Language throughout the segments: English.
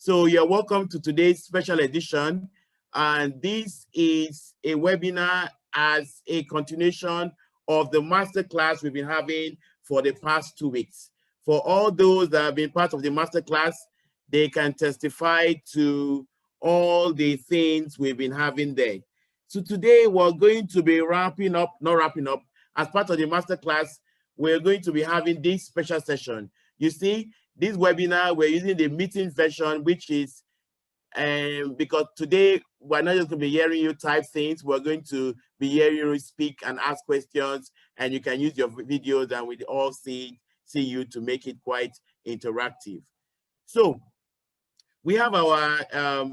So you're welcome to today's special edition. And this is a webinar as a continuation of the masterclass we've been having for the past 2 weeks. For all those that have been part of the masterclass, they can testify to all the things we've been having there. So today we're going to be not wrapping up, as part of the masterclass, we're going to be having this special session. You see, this webinar, we're using the meeting version, which is, because today we're not just going to be hearing you type things, we're going to be hearing you speak and ask questions, and you can use your videos and we all see you to make it quite interactive. So we have our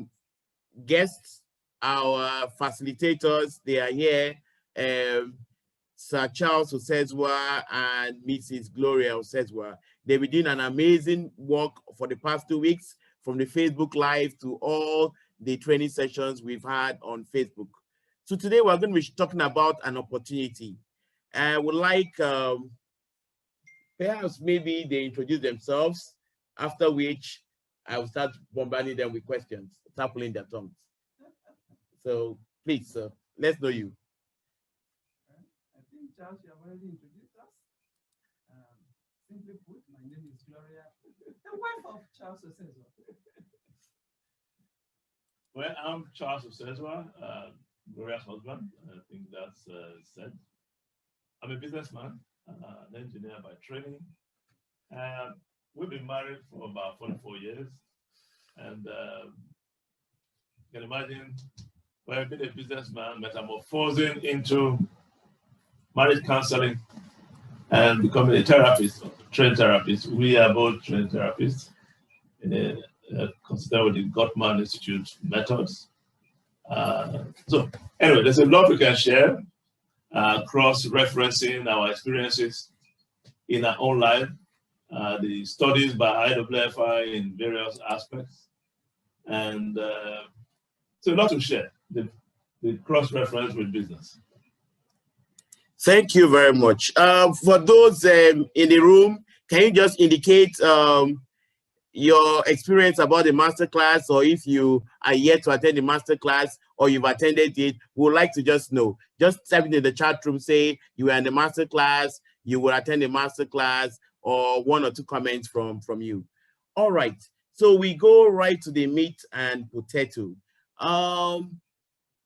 guests, our facilitators, they are here, Sir Charles Osezua and Mrs. Gloria Osezua. They've been doing an amazing work for the past 2 weeks, from the Facebook Live to all the training sessions we've had on Facebook. So today we're going to be talking about an opportunity. I would like, perhaps maybe they introduce themselves, after which I will start bombarding them with questions, tapping their tongues. So please, sir, let's know you. I think Charles, you have already introduced us. Simply put, my name is Gloria, the wife of Charles Osezua. Well, I'm Charles Osezua, Gloria's husband. I think that's said. I'm a businessman, an engineer by training. We've been married for about 44 years. And you can imagine, when I've been a businessman, metamorphosing into marriage counseling and becoming a therapist, trained therapist. We are both trained therapists, considered with the Gottman Institute methods. So anyway, there's a lot we can share, cross-referencing our experiences in our own life, the studies by IWFI in various aspects, and so a lot to share, the cross-reference with business. Thank you very much. For those in the room, can you just indicate your experience about the masterclass, or if you are yet to attend the masterclass or you've attended it, we would like to just know. Just type it in the chat room, say you were in the masterclass, you will attend the masterclass, or 1 or 2 comments from you. All right, so we go right to the meat and potato.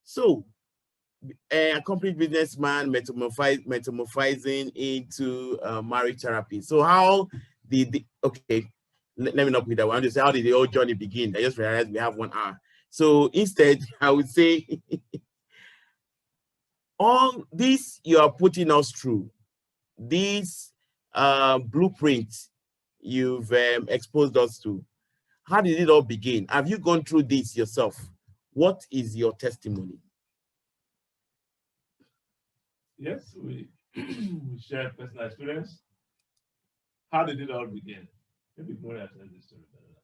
So a accomplished businessman metamorphosing into marriage therapy. So how did okay, let me not put that one. Just how did the old journey begin? I just realized we have 1 hour. So instead, I would say all this you are putting us through, these blueprints you've exposed us to. How did it all begin? Have you gone through this yourself? What is your testimony? Yes, we share personal experience. How did it all begin? Maybe Gloria tell this story better.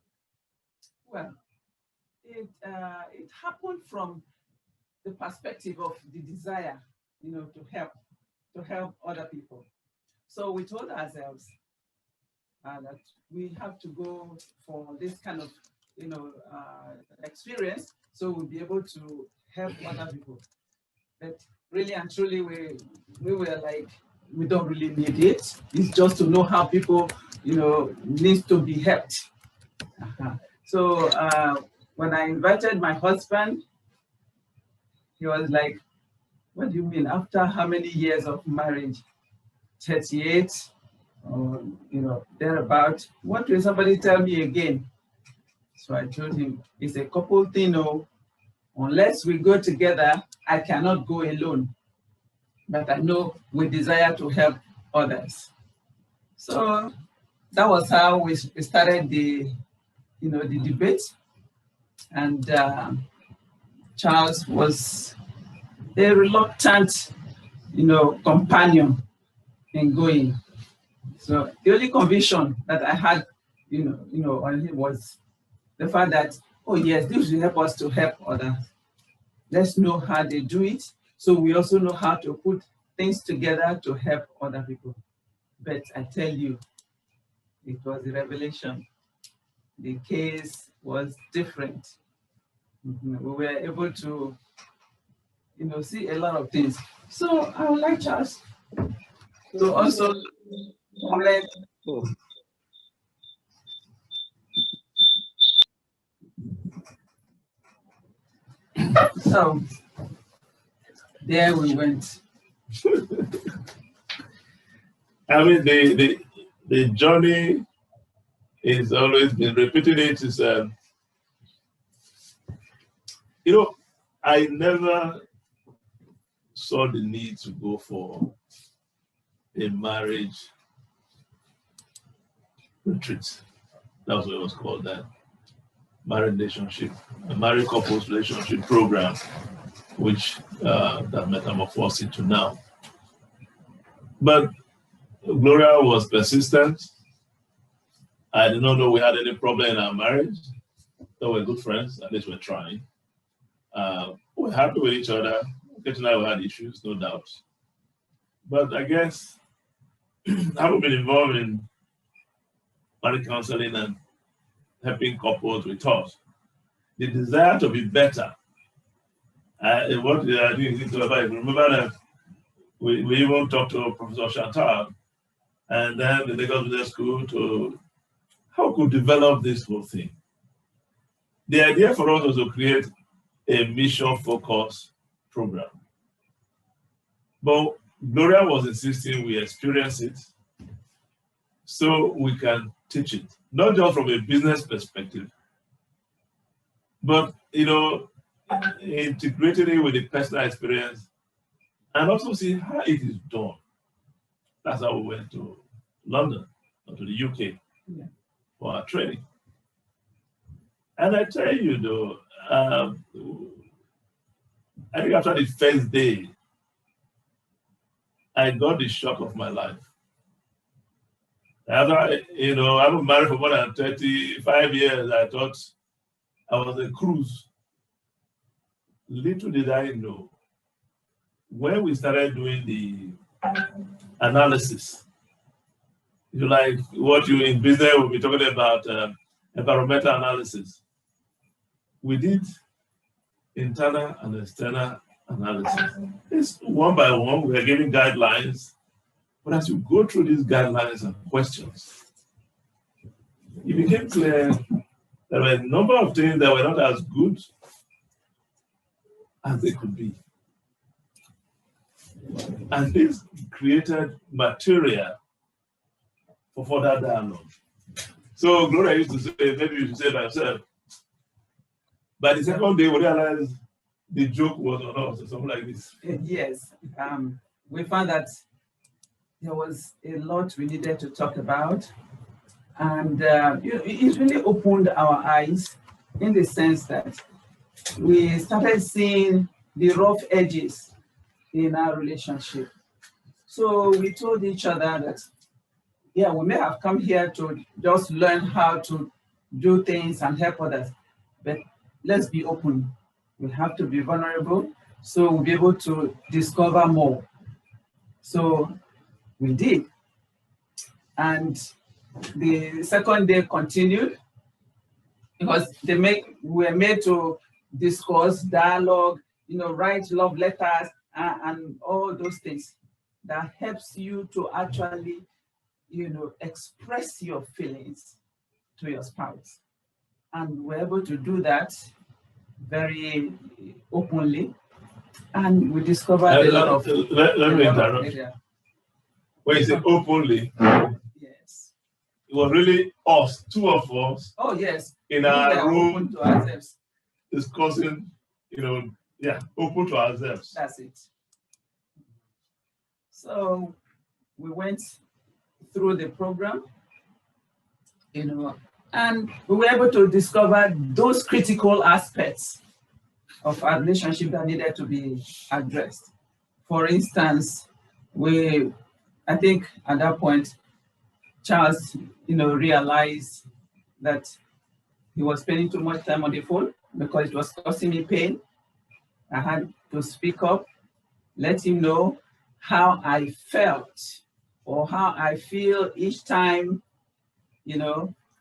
Well, it happened from the perspective of the desire, to help other people. So we told ourselves that we have to go for this kind of, experience, so we'll be able to help other people. But really and truly, we were like, we don't really need it. It's just to know how people, needs to be helped. So when I invited my husband, he was like, what do you mean? After how many years of marriage? 38, or, thereabout. What will somebody tell me again? So I told him, it's a couple thing, unless we go together, I cannot go alone. But I know we desire to help others. So that was how we started the debate. And Charles was a reluctant, companion in going. So the only conviction that I had, on him was the fact that, oh yes, this will help us to help others. Let's know how they do it, so we also know how to put things together to help other people. But I tell you, it was a revelation. The case was different. We were able to, see a lot of things. So I would like Charles to also comment. So there we went. I mean, the journey is always been repeating it. Is I never saw the need to go for a marriage retreat. That was what it was called then. Married relationship, a married couples relationship program, which that metamorphosed into now. But Gloria was persistent. I did not know we had any problem in our marriage. So we're good friends, at least we're trying. We're happy with each other. Occasionally we had issues, no doubt. But I guess I haven't been involved in marriage counseling and helping couples with us. The desire to be better. What did I do in remember that we even talked to Professor Chantal and then the Lagos Business School to how could develop this whole thing. The idea for us was to create a mission-focused program. But Gloria was insisting we experience it so we can teach it, not just from a business perspective, but integrating it with the personal experience and also see how it is done. That's how we went to London or to the UK for our training. And I tell you though, I think after the first day, I got the shock of my life. After, I've been married for more than 35 years, I thought I was a cruise. Little did I know, when we started doing the analysis, like what you in business will be talking about environmental analysis. We did internal and external analysis. It's one by one, we are giving guidelines, but as you go through these guidelines and questions, it became clear there were a number of things that were not as good as they could be. And this created material for further dialogue. So Gloria used to say, maybe you should say by yourself, by the second day we realized the joke was on us or something like this. Yes, we found that there was a lot we needed to talk about. And it really opened our eyes in the sense that we started seeing the rough edges in our relationship. So we told each other that, we may have come here to just learn how to do things and help others, but let's be open. We have to be vulnerable so we'll be able to discover more. So we did. And the second day continued because we were made to discuss, dialogue, write love letters and all those things that helps you to actually, express your feelings to your spouse. And we're able to do that very openly. And we discovered a lot of... Let me interrupt. When you say openly, yes, it was really us, two of us. Oh, yes. In our room, open to ourselves. Discussing, open to ourselves. That's it. So we went through the program, and we were able to discover those critical aspects of our relationship that needed to be addressed. For instance, I think at that point, Charles, realized that he was spending too much time on the phone because it was causing me pain. I had to speak up, let him know how I felt or how I feel each time,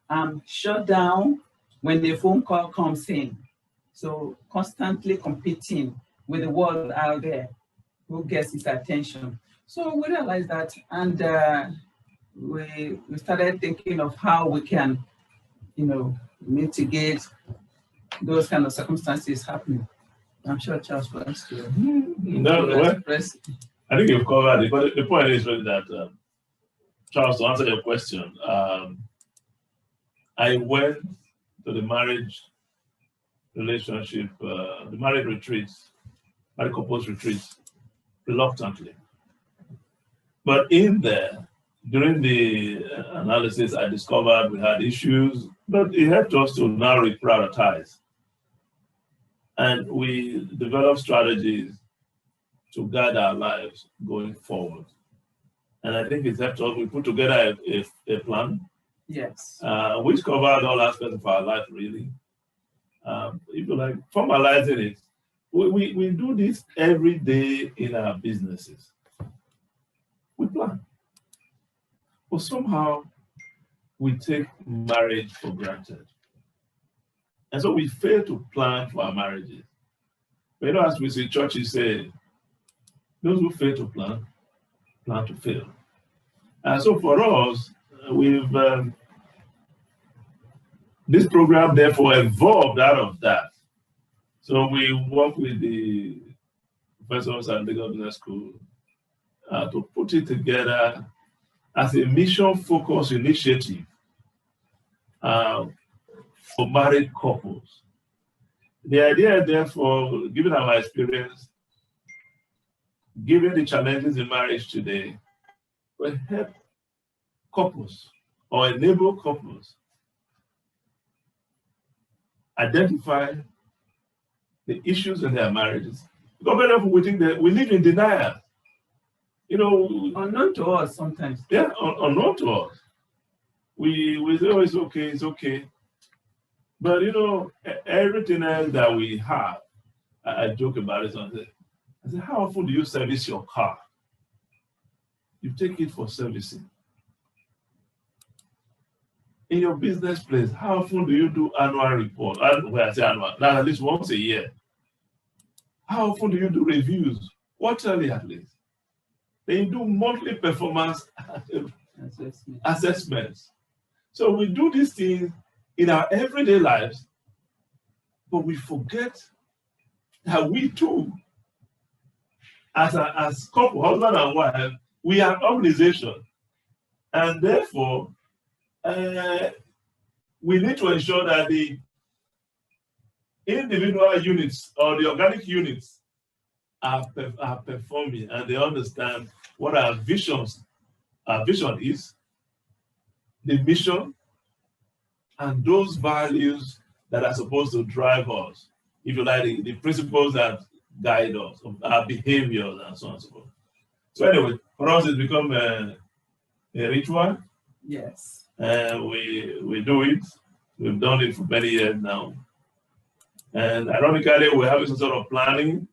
I'm shut down when a phone call comes in. So constantly competing with the world out there, who gets his attention. So we realized that, and we started thinking of how we can, mitigate those kind of circumstances happening. I'm sure Charles wants to express. I think you've covered it, but the point is really that, Charles, to answer your question, I went to the marriage relationship, the married retreats, married couples retreats, reluctantly. But in there, during the analysis, I discovered we had issues, but it helped us to now reprioritize. And we developed strategies to guide our lives going forward. And I think it's helped us. We put together a plan. Yes. Which covered all aspects of our life, really. If you like, formalizing it, we do this every day in our businesses. We plan. But somehow we take marriage for granted. And so we fail to plan for our marriages. But as we see churches say, those who fail to plan to fail. And so for us, we've this program therefore evolved out of that. So we work with the professors at Lagos Business School to put it together as a mission-focused initiative for married couples. The idea, therefore, given our experience, given the challenges in marriage today, will help couples or enable couples identify the issues in their marriages. Because very often we think that we live in denial. Unknown to us sometimes. Yeah, unknown to us. We say, oh, it's okay. But everything else that we have, I joke about it sometimes. I say, how often do you service your car? You take it for servicing. In your business place, how often do you do annual report? When I say annual, at least once a year. How often do you do reviews? Quarterly at least. Then you do monthly performance assessments. So we do these things in our everyday lives, but we forget that we too, as couple, husband and wife, we are an organization. And therefore, we need to ensure that the individual units or the organic units are performing, and they understand what our vision is, the mission, and those values that are supposed to drive us, if you like, the principles that guide us, of our behaviors, and so on and so forth. So anyway, for us, it's become a ritual. Yes. We do it. We've done it for many years now. And ironically, we're having some sort of planning,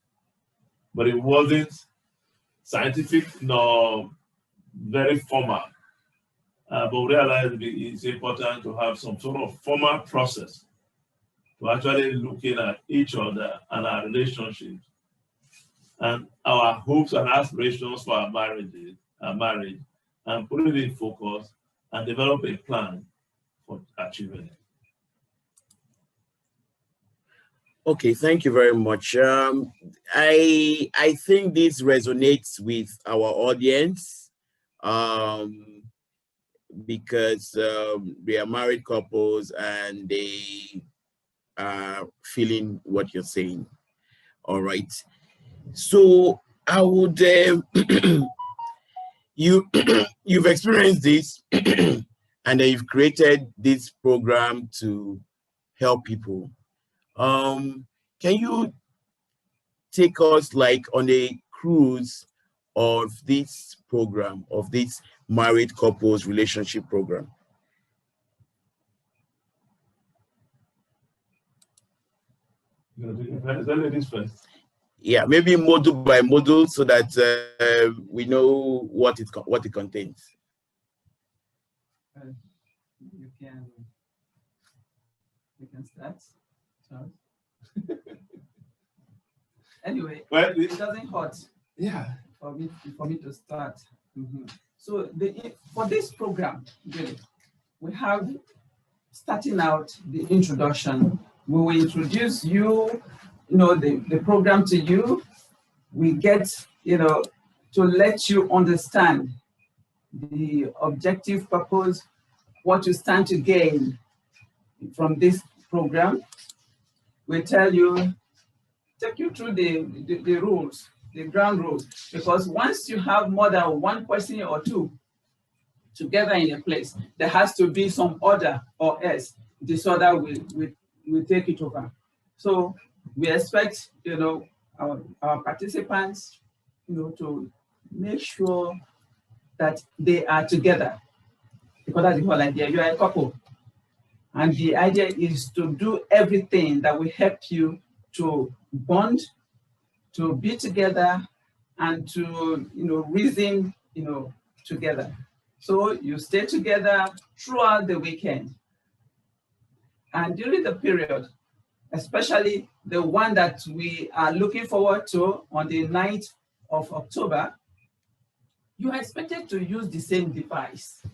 but it wasn't scientific nor very formal. But we realized it's important to have some sort of formal process to actually looking at each other and our relationships and our hopes and aspirations for our marriage, and put it in focus and develop a plan for achieving it. Okay, thank you very much. I think this resonates with our audience because they are married couples and they are feeling what you're saying. All right. So I would you've experienced this and then you've created this program to help people. Can you take us like on a cruise of this program, of this married couples relationship program? Yeah, maybe module by module so that we know what it contains. You can. We can start. Charles. Anyway, Well, it doesn't hurt yeah. for me to start. So for this program, really, we have, starting out, the introduction. We will introduce the program to you. We get, to let you understand the objective, purpose, what you stand to gain from this program. We tell you, take you through the rules, the ground rules, because once you have more than one person or two together in a place, there has to be some order, or else disorder will take it over. So we expect, our participants, to make sure that they are together, because that's the whole idea. You are a couple, and the idea is to do everything that will help you to bond, to be together, and to reason together. So you stay together throughout the weekend, and during the period, especially the one that we are looking forward to on the 9th of October, you are expected to use the same device.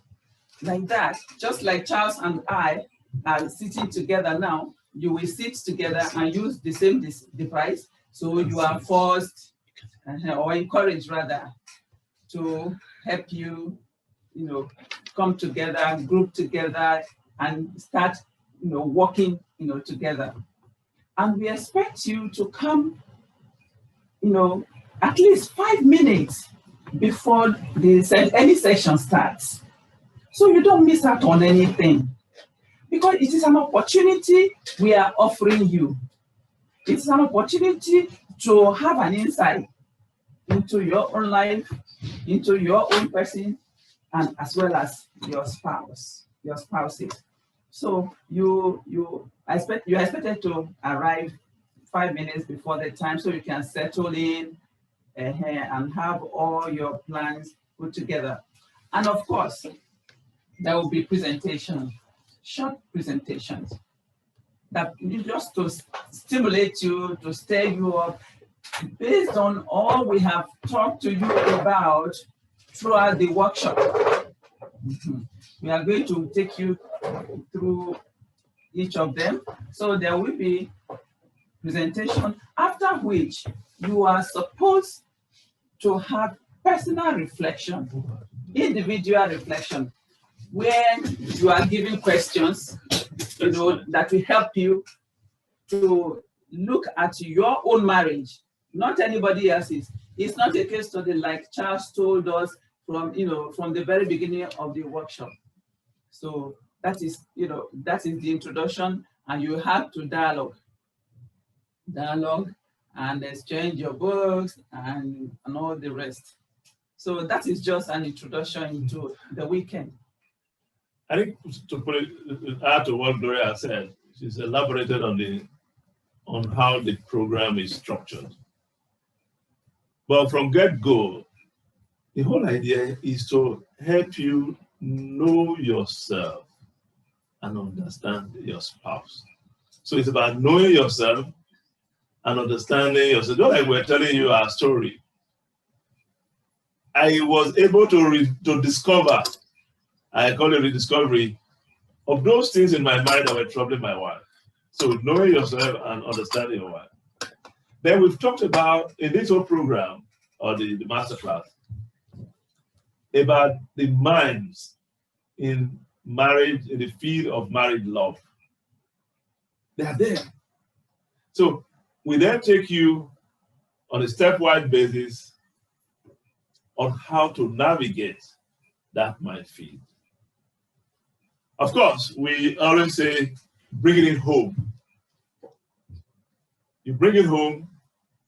Like that, just like Charles and I are sitting together now, you will sit together and use the same device. So you are forced, or encouraged rather, to help you, come together, group together, and start, working, together. And we expect you to come, at least 5 minutes before any session starts, so you don't miss out on anything. Because it is an opportunity we are offering you. It's an opportunity to have an insight into your own life, into your own person, and as well as your spouses. So you are expected to arrive 5 minutes before the time, so you can settle in and have all your plans put together. And of course, there will be presentations, short presentations, that just to stimulate you, to stir you up, based on all we have talked to you about throughout the workshop. We are going to take you through each of them. So there will be presentation, after which you are supposed to have personal reflection, individual reflection, where you are given questions, that will help you to look at your own marriage, not anybody else's. It's not a case study like Charles told us from the very beginning of the workshop. So that is the introduction, and you have to dialogue and exchange your books and all the rest. So that is just an introduction into the weekend. I think to put it, add to what Gloria said, she's elaborated on how the program is structured. But from get-go, the whole idea is to help you know yourself and understand your spouse. So it's about knowing yourself and understanding yourself. Just like we're telling you our story, I was able to discover, I call it rediscovery, of those things in my mind that were troubling my wife. So knowing yourself and understanding your wife. Then we've talked about, in this whole program, or the masterclass, about the minds in marriage, in the field of married love. They are there. So we then take you on a stepwise basis on how to navigate that minefield. Of course, we always say, bring it home. You bring it home,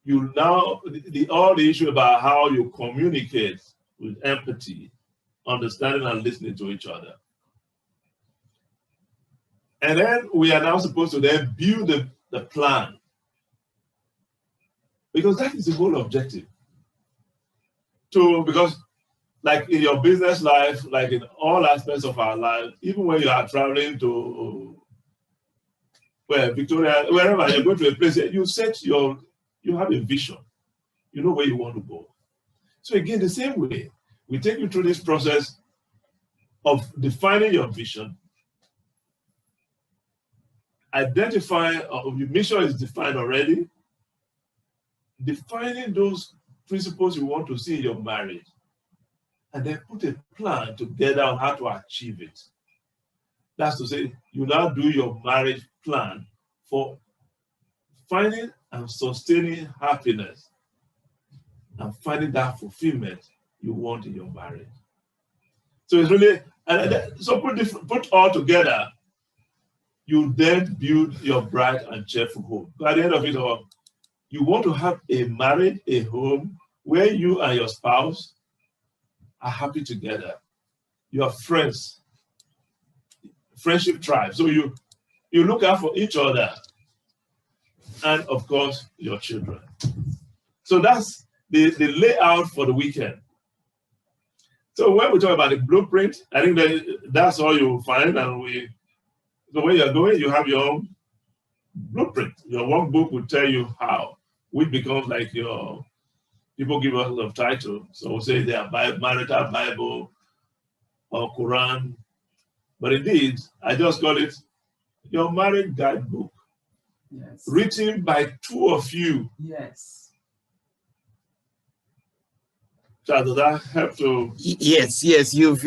you now, all the issue about how you communicate with empathy, understanding and listening to each other. And then we are now supposed to then build the plan. Because that is the whole objective. Because like in your business life, like in all aspects of our life, even when you are traveling to Well, Victoria, wherever you're going to a place, you have a vision. You know where you want to go. So again, the same way, we take you through this process of defining your vision, identifying, or your mission is defined already, defining those principles you want to see in your marriage, and then put a plan together on how to achieve it. That's to say, you now do your marriage plan for finding and sustaining happiness and finding that fulfillment you want in your marriage. So it's really, so put all together, you then build your bright and cheerful home. But at the end of it all, you want to have a marriage, a home, where you and your spouse are happy together. You are friends, friendship tribe. So you look out for each other, and of course, your children. So that's the layout for the weekend. So when we talk about the blueprint, I think that's all you'll find. And the way you're going, you have your own blueprint. Your workbook will tell you how, which becomes like your, people give us a lot of titles. So we'll say they are marital Bible or Quran. But indeed, I just call it your marriage guidebook. Yes. Written by two of you. Yes. Does that help to? Yes, you've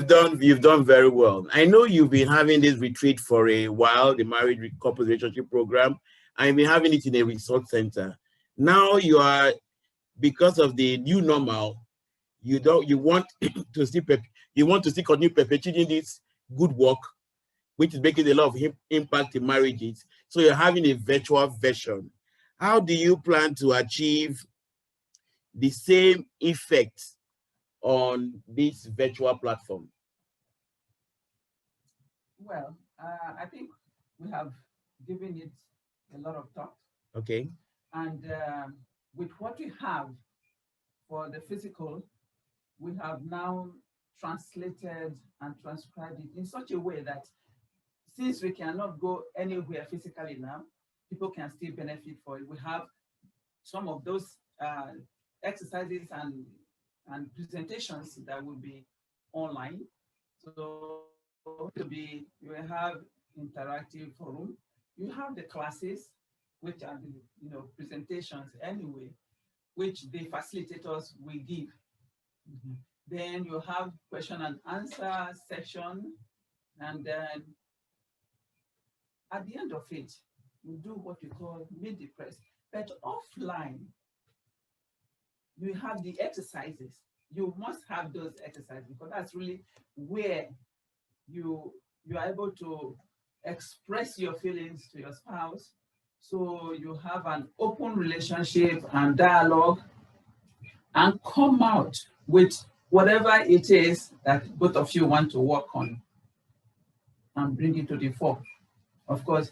done very well. I know you've been having this retreat for a while, the married couple relationship program, and you've been having it in a resort center. Now you are, because of the new normal, you want to see continue perpetuating this good work, which is making a lot of impact in marriages. So you're having a virtual version. How do you plan to achieve the same effect on this virtual platform? Well, I think we have given it a lot of thought. Okay. And with what we have for the physical, we have now translated and transcribed it in such a way that since we cannot go anywhere physically now, people can still benefit for it. We have some of those exercises and presentations that will be online. So you will have interactive forum. You have the classes, which are the presentations anyway, which the facilitators will give. Mm-hmm. Then you have question and answer section, and then at the end of it, you do what you call meet the press. But offline, you have the exercises. You must have those exercises because that's really where you are able to express your feelings to your spouse. So you have an open relationship and dialogue and come out with whatever it is that both of you want to work on and bring it to the fore. Of course,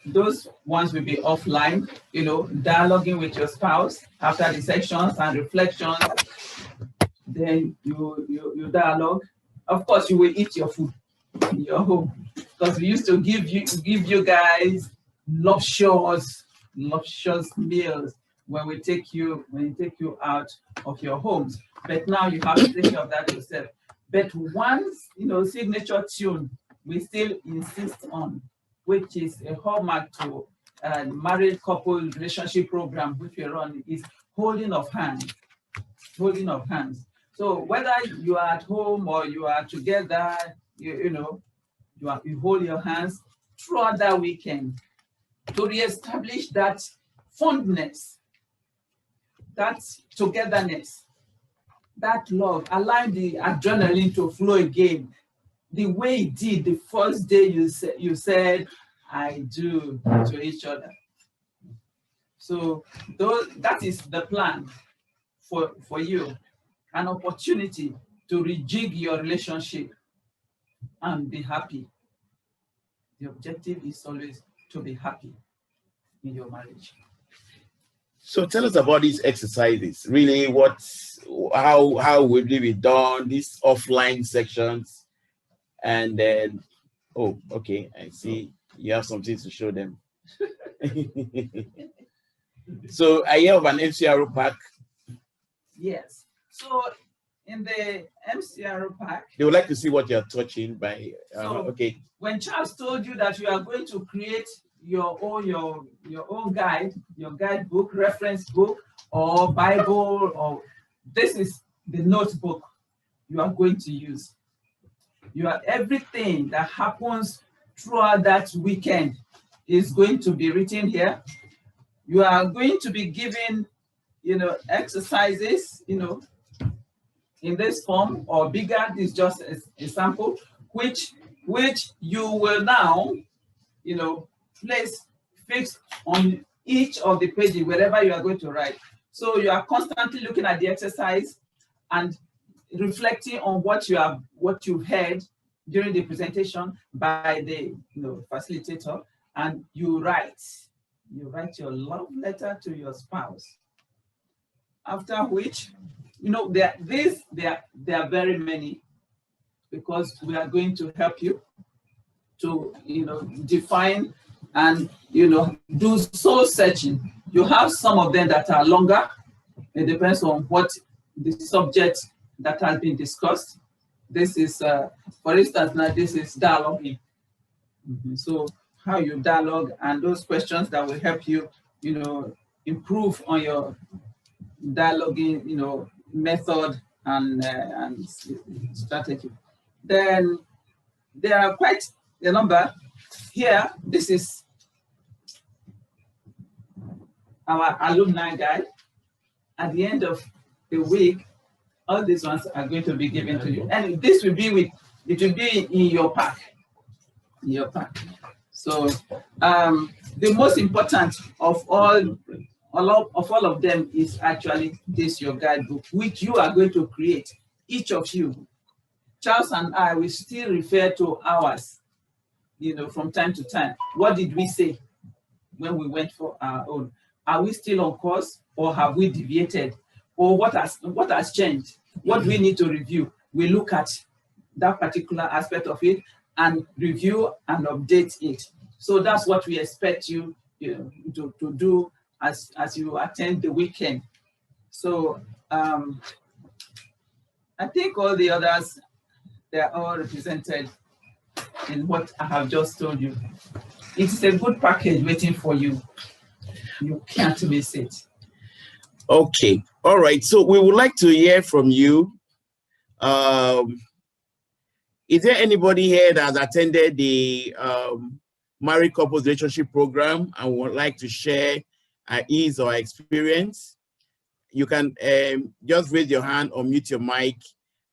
those ones will be offline, dialoguing with your spouse after the sections and reflections. Then you dialogue. Of course, you will eat your food in your home because we used to give you guys luxurious meals when we take you out of your homes. But now you have to take care of that yourself. But one signature tune we still insist on, which is a hallmark to married couple relationship program which we run, is holding of hands. Holding of hands. So whether you are at home or you are together, you hold your hands throughout that weekend to reestablish that fondness, that togetherness, that love, allowing the adrenaline to flow again, the way it did the first day you said, I do, to each other. So that is the plan for you, an opportunity to rejig your relationship and be happy. The objective is always to be happy in your marriage. So tell us about these exercises. Really, how will they be done? These offline sections, and then, oh, okay, I see. You have something to show them. So I hear of an MCRO pack. Yes. So in the MCRO pack, They would like to see what you're touching by. Okay. When Charles told you that you are going to create your own guide, your guidebook, reference book, or Bible, or this is the notebook you are going to use. You are everything that happens throughout that weekend is going to be written here. You are going to be given, exercises, in this form or bigger. This is just a sample, which you will now, place fixed on each of the pages wherever you are going to write. So you are constantly looking at the exercise and reflecting on what you've heard during the presentation by the facilitator, and you write your love letter to your spouse. After which, there are very many, because we are going to help you to define and do soul searching. You have some of them that are longer. It depends on what the subject that has been discussed. This is, for instance, now this is dialoguing. So how you dialogue and those questions that will help you, improve on your dialoguing, method and strategy. Then there are quite a number here. This is our alumni guide. At the end of the week, all these ones are going to be given to you, and this will be it will be in your pack. So the most important of all of them is actually this, your guidebook, which you are going to create, each of you. Charles and I will still refer to ours, from time to time. What did we say when we went for our own? Are we still on course, or have we deviated? Or what has changed? What do we need to review? We look at that particular aspect of it and review and update it. So that's what we expect you, to do as you attend the weekend. So I think all the others, they're all represented in what I have just told you. It's a good package waiting for you. You can't miss it. Okay. All right. So we would like to hear from you. Is there anybody here that has attended the married couples relationship program and would like to share his or her experience? You can just raise your hand or mute your mic,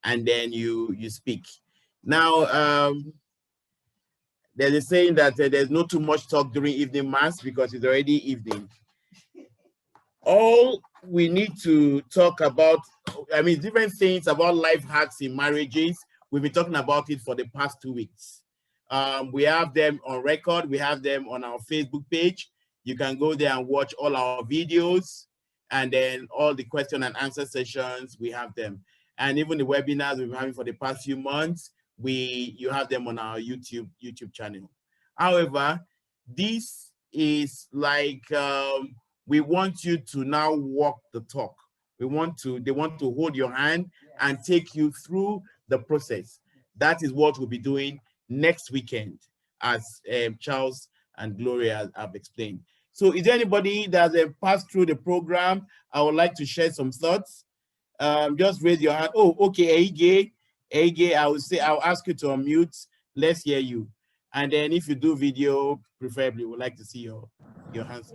and then you speak. Now, there's a saying that there's not too much talk during evening mass because it's already evening. All we need to talk about, different things about life hacks in marriages. We've been talking about it for the past 2 weeks. We have them on record. We have them on our Facebook page. You can go there and watch all our videos, and then all the question and answer sessions, we have them. And even the webinars we've been having for the past few months, you have them on our YouTube channel. However, this is like, we want you to now walk the talk. They want to hold your hand and take you through the process. That is what we'll be doing next weekend, as Charles and Gloria have explained. So is there anybody that has passed through the program? I would like to share some thoughts. Just raise your hand. Oh, okay, Ege, I'll ask you to unmute. Let's hear you. And then if you do video, preferably, we'd like to see your hands.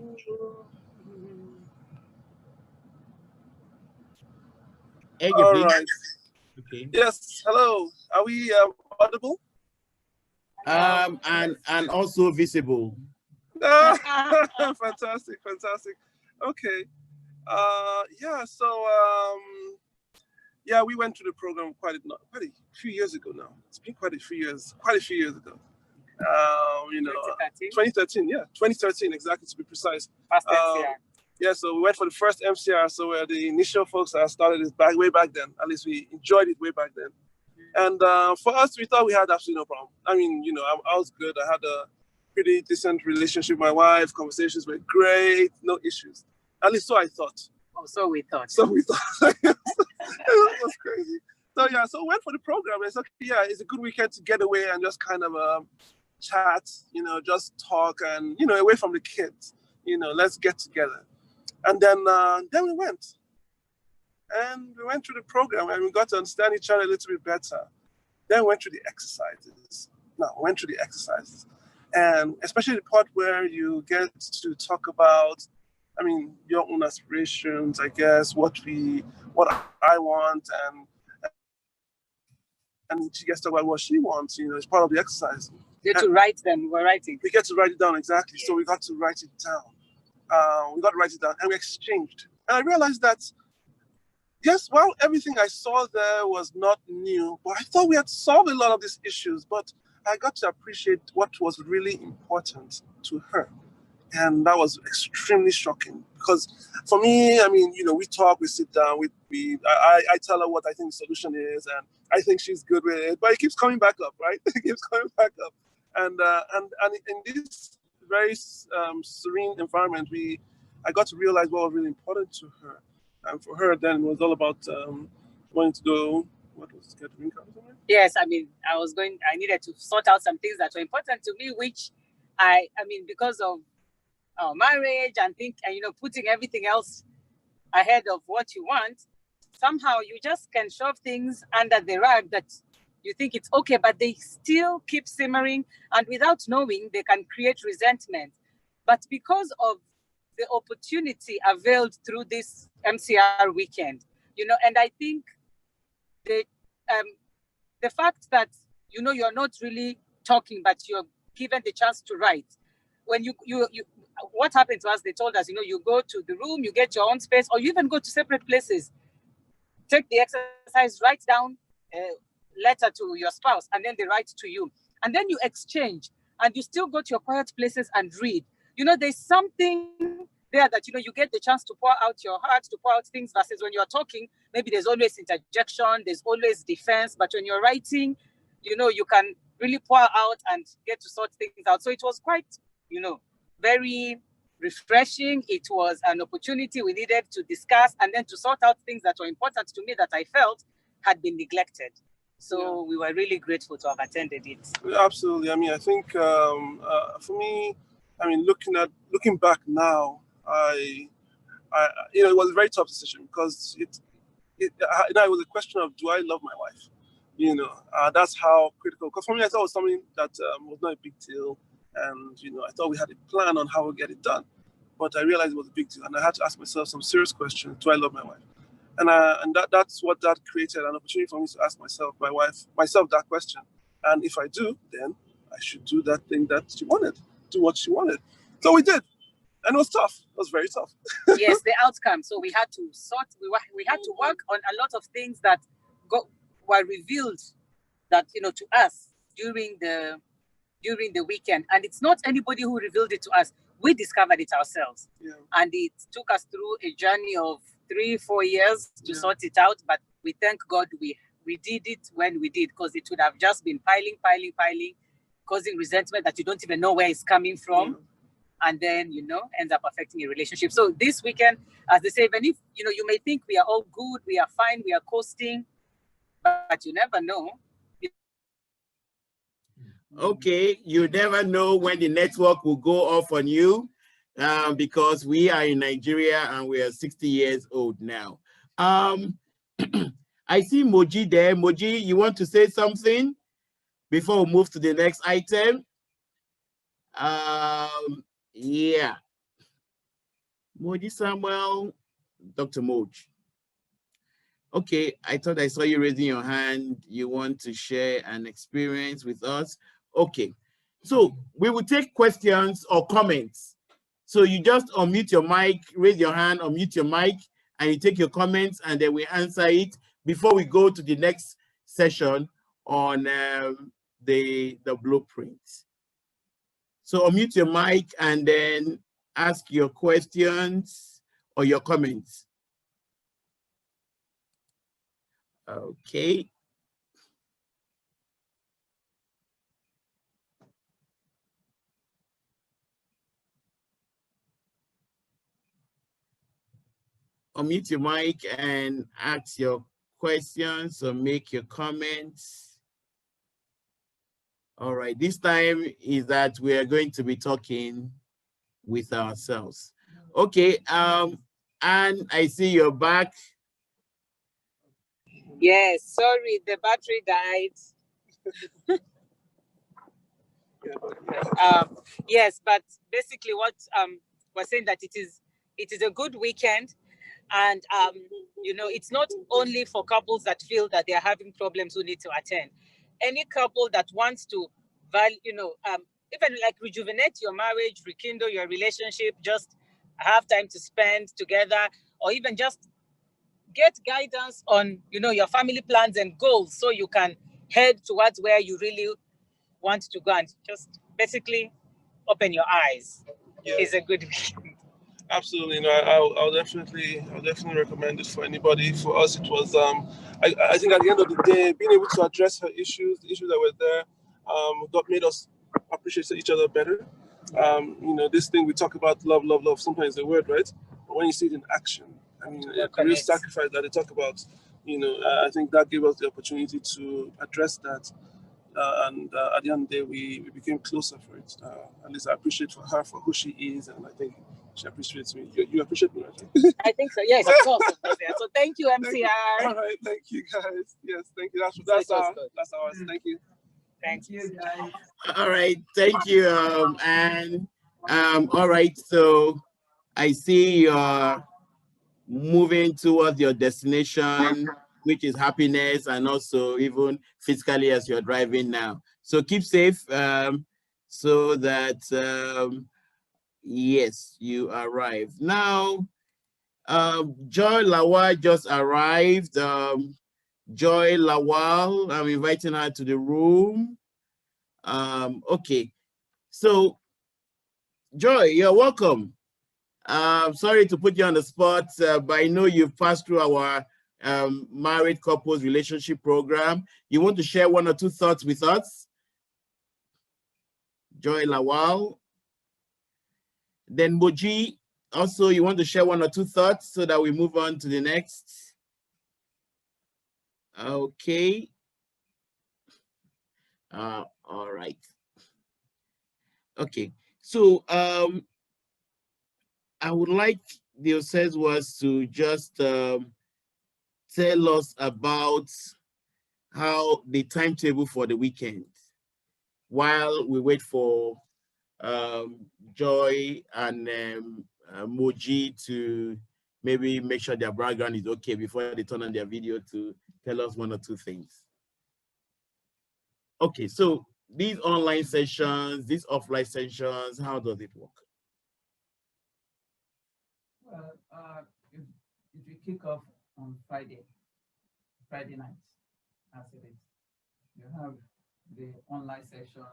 Ege, all please. Right. Okay. Yes. Hello. Are we audible? And also visible. Fantastic. Okay. Yeah. So yeah, we went through the program quite a few years ago now. It's been quite a few years ago. 2013. Yeah, 2013 exactly, to be precise. Yeah, so we went for the first MCR. So we're the initial folks that started this way back then. At least we enjoyed it way back then. And for us, we thought we had absolutely no problem. I mean, I was good. I had pretty decent relationship with my wife. Conversations were great, no issues. At least so I thought. Oh, so we thought. So we thought. It was crazy. So yeah, so we went for the program. It's okay, yeah, it's a good weekend to get away and just kind of chat, just talk and, away from the kids, let's get together. And then we went. And we went through the program and we got to understand each other a little bit better. Then we went through the exercises. And especially the part where you get to talk about, your own aspirations, I guess, what I want, and she gets to talk about what she wants, it's part of the exercise. You get to write them, we're writing. We get to write it down, exactly. So we got to write it down. And we exchanged. And I realized that, yes, well, everything I saw there was not new, but I thought we had solved a lot of these issues, but I got to appreciate what was really important to her. And that was extremely shocking because for me, we talk, we sit down, I tell her what I think the solution is, and I think she's good with it, but it keeps coming back up, right? It keeps coming back up. And in this very serene environment, I got to realize what was really important to her. And for her, then it was all about wanting to go, get a green card or something? Yes, I needed to sort out some things that were important to me, which because of our marriage and putting everything else ahead of what you want, somehow you just can shove things under the rug that you think it's okay, but they still keep simmering, and without knowing, they can create resentment. But because of the opportunity availed through this MCR weekend, and I think the fact that, you're not really talking, but you're given the chance to write. When you what happened to us, they told us, you go to the room, you get your own space, or you even go to separate places, take the exercise, write down a letter to your spouse, and then they write to you. And then you exchange, and you still go to your quiet places and read. There's something there that, you get the chance to pour out your heart, to pour out things, versus when you're talking, maybe there's always interjection, there's always defense, but when you're writing, you can really pour out and get to sort things out. So it was quite, very refreshing. It was an opportunity we needed to discuss and then to sort out things that were important to me that I felt had been neglected. So we were really grateful to have attended it. Absolutely. I think for me, looking back now, it was a very tough decision because it was a question of, do I love my wife? That's how critical. Because for me, I thought it was something that was not a big deal, and I thought we had a plan on how we get it done. But I realized it was a big deal, and I had to ask myself some serious questions: do I love my wife? And that's what that created an opportunity for me to ask myself that question. And if I do, then I should do that thing that she wanted, do what she wanted. So we did. And it was tough. It was very tough. Yes, the outcome. So we had to we had to work on a lot of things that were revealed that, to us during the weekend. And it's not anybody who revealed it to us. We discovered it ourselves. Yeah. And it took us through a journey of 3-4 years to sort it out. But we thank God we did it when we did, because it would have just been piling, causing resentment that you don't even know where it's coming from. Yeah. And then, ends up affecting a relationship. So this weekend, as they say, even if, you may think we are all good, we are fine, we are coasting, but you never know. Okay, you never know when the network will go off on you, because we are in Nigeria and we are 60 years old now. I see Moji there. Moji, you want to say something before we move to the next item? Yeah. Moji Samuel, Dr. Moj. Okay, I thought I saw you raising your hand. You want to share an experience with us? Okay, so we will take questions or comments. So you just unmute your mic, raise your hand, unmute your mic, and you take your comments, and then we answer it before we go to the next session on the blueprint. So unmute your mic and then ask your questions or your comments. Okay. unmute your mic and ask your questions or make your comments. All right, this time is that we are going to be talking with ourselves. Okay, and I see you're back. Yes, sorry, the battery died. Yes, but basically what we're saying that it is a good weekend, and you know, it's not only for couples that feel that they're having problems who need to attend. Any couple that wants to even like rejuvenate your marriage, rekindle your relationship, just have time to spend together, or even just get guidance on, you know, your family plans and goals, so you can head towards where you really want to go, and just basically open your eyes. Yeah. It's a good weekend. Absolutely, no, I'll definitely recommend it for anybody. For us, it was I think at the end of the day, being able to address her issues, the issues that were there, got made us appreciate each other better. You know, this thing we talk about, love, sometimes the word, right? But when you see it in action, I mean, the real sacrifice that they talk about, you know, I think that gave us the opportunity to address that. And at the end of the day, we became closer for it. At least I appreciate her for who she is, and I think she appreciates me. You appreciate me, right? I think so. Yes, of course. Yeah. So thank you, MCR. All right, thank you, guys. Yes, thank you. That's ours. Thank you. Thank you, guys. All right, thank you, and all right. So I see you're moving towards your destination, which is happiness, and also even physically as you're driving now. So keep safe, so that yes, you arrive. Now, Joy Lawal just arrived. Joy Lawal, I'm inviting her to the room. Okay, so Joy, you're welcome. Sorry to put you on the spot, but I know you've passed through our married couples relationship program. You want to share one or two thoughts with us? Joy Lawal. Then Moji, also you want to share one or two thoughts so that we move on to the next? Okay. All right. Okay, so I would like the Osezuas to just tell us about how the timetable for the weekend, while we wait for Joy and Moji to maybe make sure their background is okay before they turn on their video to tell us one or two things. Okay, so these online sessions, these offline sessions, how does it work? Well, if you kick off on Friday night, as it is, you have the online session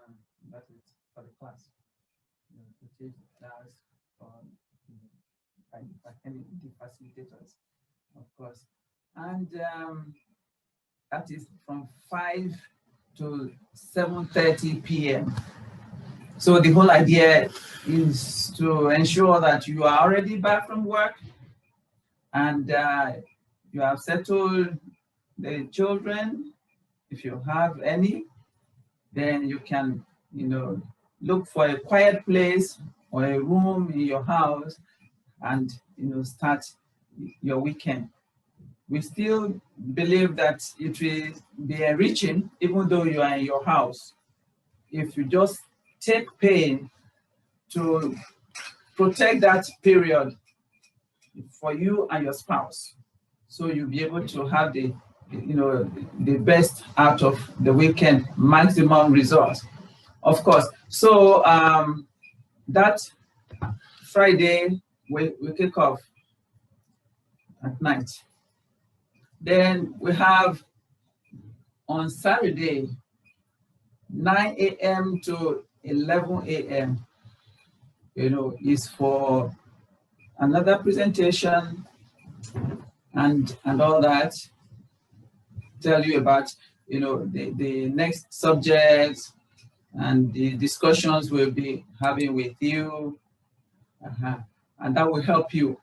that is for the class. You teach the class by the facilitators, of course, and that is from 5 to 7:30 p.m. So the whole idea is to ensure that you are already back from work and you have settled the children. If you have any, then you can, you know, look for a quiet place or a room in your house and, you know, start your weekend. We still believe that it will be enriching even though you are in your house. If you just take pain to protect that period for you and your spouse, so you'll be able to have the, you know, the best out of the weekend, maximum results, of course. So that Friday we kick off at night. Then we have on Saturday 9 a.m. to 11 a.m. you know, is for another presentation and all that. Tell you about, you know, the next subjects and the discussions we'll be having with you, and that will help you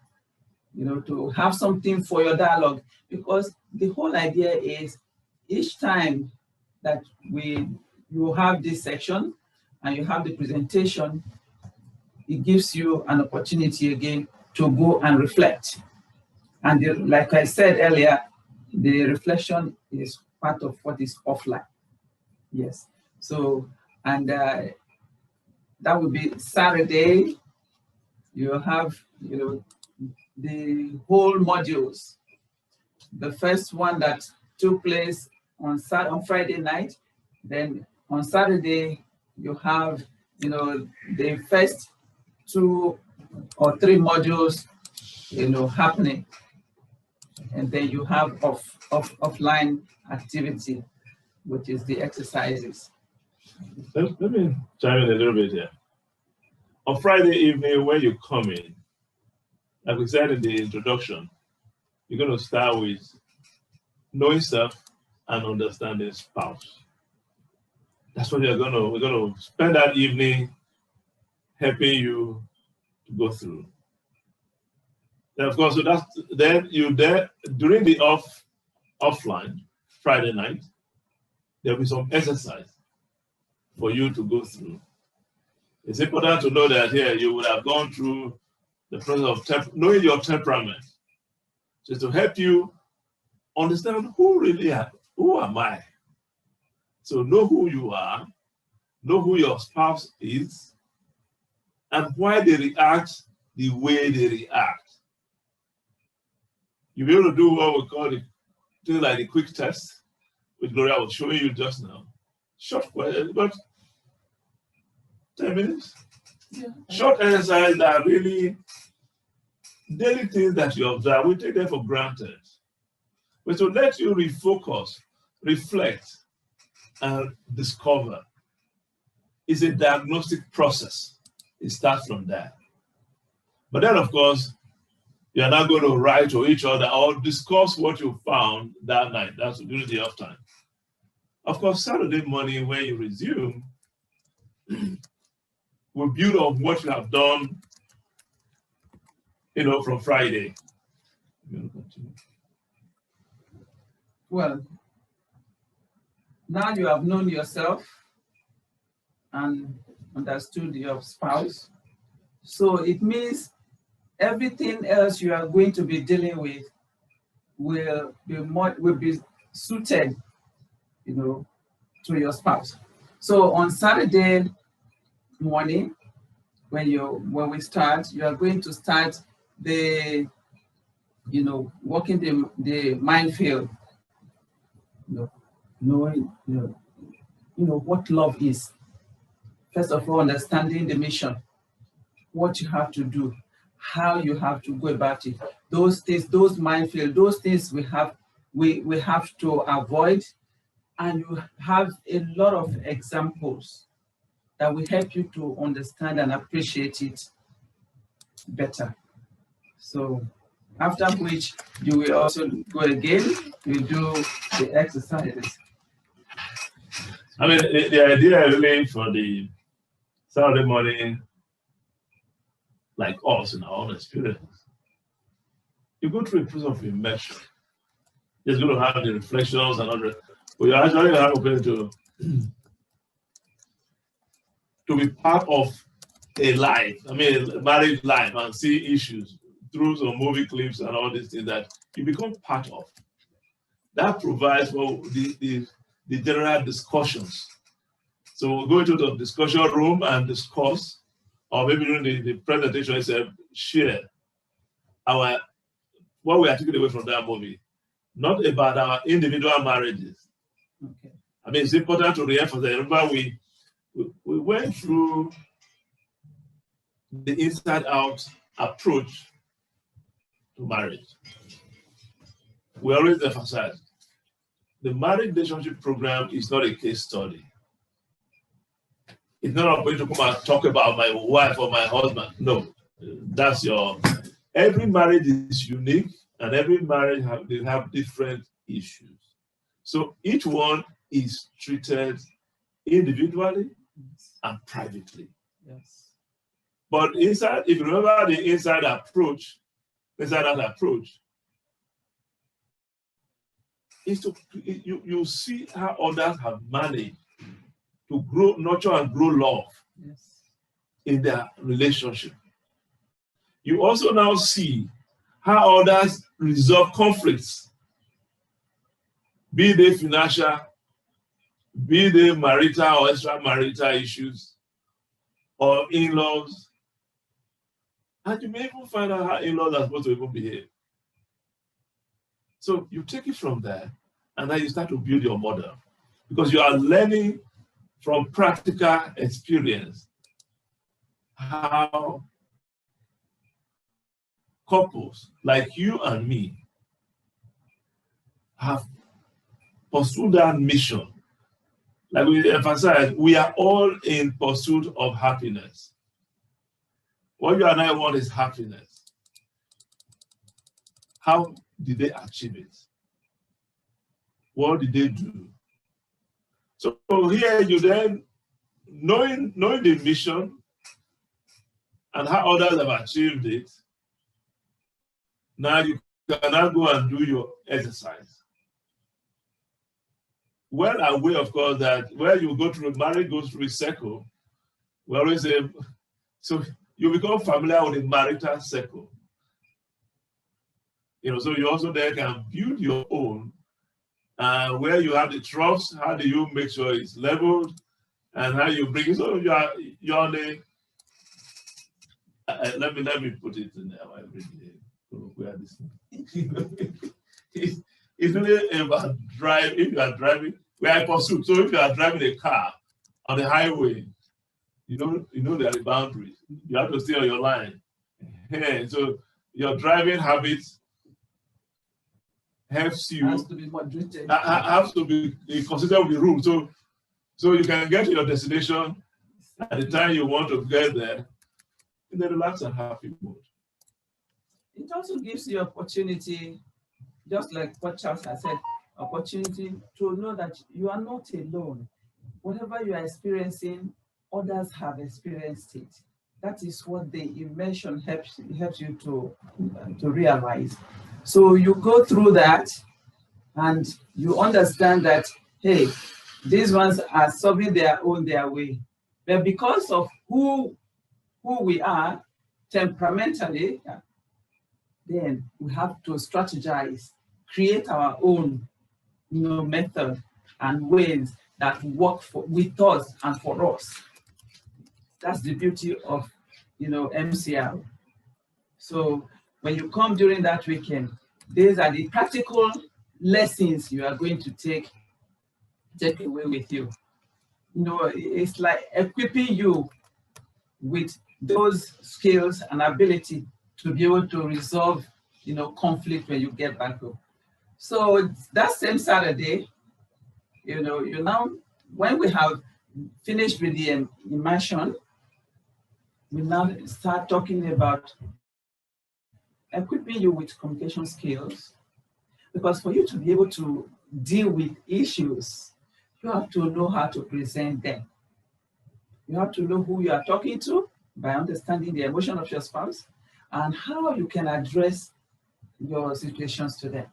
to have something for your dialogue, because the whole idea is each time that you have this section and you have the presentation, it gives you an opportunity again to go and reflect. And like I said earlier, the reflection is part of what is offline. Yes. So, and that will be Saturday. You have, the whole modules. The first one that took place on Friday night, then on Saturday you have, the first 2 or 3 modules, happening, and then you have offline activity, which is the exercises. Let me chime in a little bit here. On Friday evening, when you come in, like we said in the introduction, you're going to start with knowing self and understanding spouse. That's what we're going to spend that evening helping you to go through. Then of course, so that's then during the offline Friday night, there'll be some exercise for you to go through. It's important to know that here you would have gone through the process of knowing your temperament, just to help you understand who am I. So know who you are, know who your spouse is, and why they react the way they react. You'll be able to do what we call things like the quick test, which Gloria was showing you just now. Short question, but 10 minutes. Yeah. Short exercise that really daily things that you observe, we take them for granted. But to let you refocus, reflect, and discover is a diagnostic process. It starts from there. But then, of course, you are not going to write to each other or discuss what you found that night. That's during the off time. Of course, Saturday morning when you resume, we'll build on what you have done, from Friday. Well, now you have known yourself and understood your spouse. So it means everything else you are going to be dealing with will be suited, to your spouse. So on Saturday morning, when we start, you are going to start the, walking the minefield, knowing, what love is. First of all, understanding the mission, what you have to do, how you have to go about it. Those things, those minefield, those things we have to avoid, and you have a lot of examples that will help you to understand and appreciate it better. So after which you will also go again, you do the exercises. I mean, the idea really for the Saturday morning, like us in our own experience, you go through a process of immersion. You're going to have the reflections and all that, but you actually have to be part of a life, a married life, and see issues through some movie clips and all these things that you become part of. That provides for the general discussions. So we'll go into the discussion room and discuss, or maybe during the presentation itself, share what we are taking away from that movie, not about our individual marriages. Okay. It's important to reemphasize. Remember, we went through the inside-out approach to marriage. We always emphasize the marriage relationship program is not a case study. It's not going to come and talk about my wife or my husband. No, every marriage is unique, and every marriage they have different issues. So each one is treated individually and privately. Yes. But if you remember the inside approach, that approach is to you see how others have managed to grow, nurture, and grow love in their relationship. You also now see how others resolve conflicts, be they financial, be they marital or extramarital issues, or in-laws. And you may even find out how in-laws are supposed to even behave. So you take it from there, and then you start to build your model, because you are learning from practical experience how couples like you and me have pursued that mission. Like we emphasize, we are all in pursuit of happiness. What you and I want is happiness. How did they achieve it? What did they do? So here you then, knowing the mission and how others have achieved it, now you can now go and do your exercise. Well aware, of course, that where you go through, marriage goes through a circle. We always say, so you become familiar with the marital circle. So you also there can build your own, where you have the trust. How do you make sure it's leveled, and how you bring it? So you're on the. Let me put it in there. Where this it's really about drive. If you are driving, we are in pursuit. So if you are driving a car on the highway, you know there are the boundaries. You have to stay on your line. So your driving habits helps you. Has to be moderated. Has to be consistent with the rules. So you can get to your destination at the time you want to get there in a relaxed and happy mode. It also gives you opportunity, just like what Charles has said, opportunity to know that you are not alone. Whatever you are experiencing, others have experienced it. That is what the immersion helps you to realize. So you go through that and you understand that, hey, these ones are solving their way. But because of who we are temperamentally, then we have to strategize, create our own method and ways that work with us and for us. That's the beauty of MCR. So when you come during that weekend, these are the practical lessons you are going to take away with you. It's like equipping you with those skills and ability to be able to resolve conflict when you get back home. So that same Saturday, you now, when we have finished with the immersion, we now start talking about equipping you with communication skills, because for you to be able to deal with issues, you have to know how to present them. You have to know who you are talking to by understanding the emotion of your spouse and how you can address your situations to them.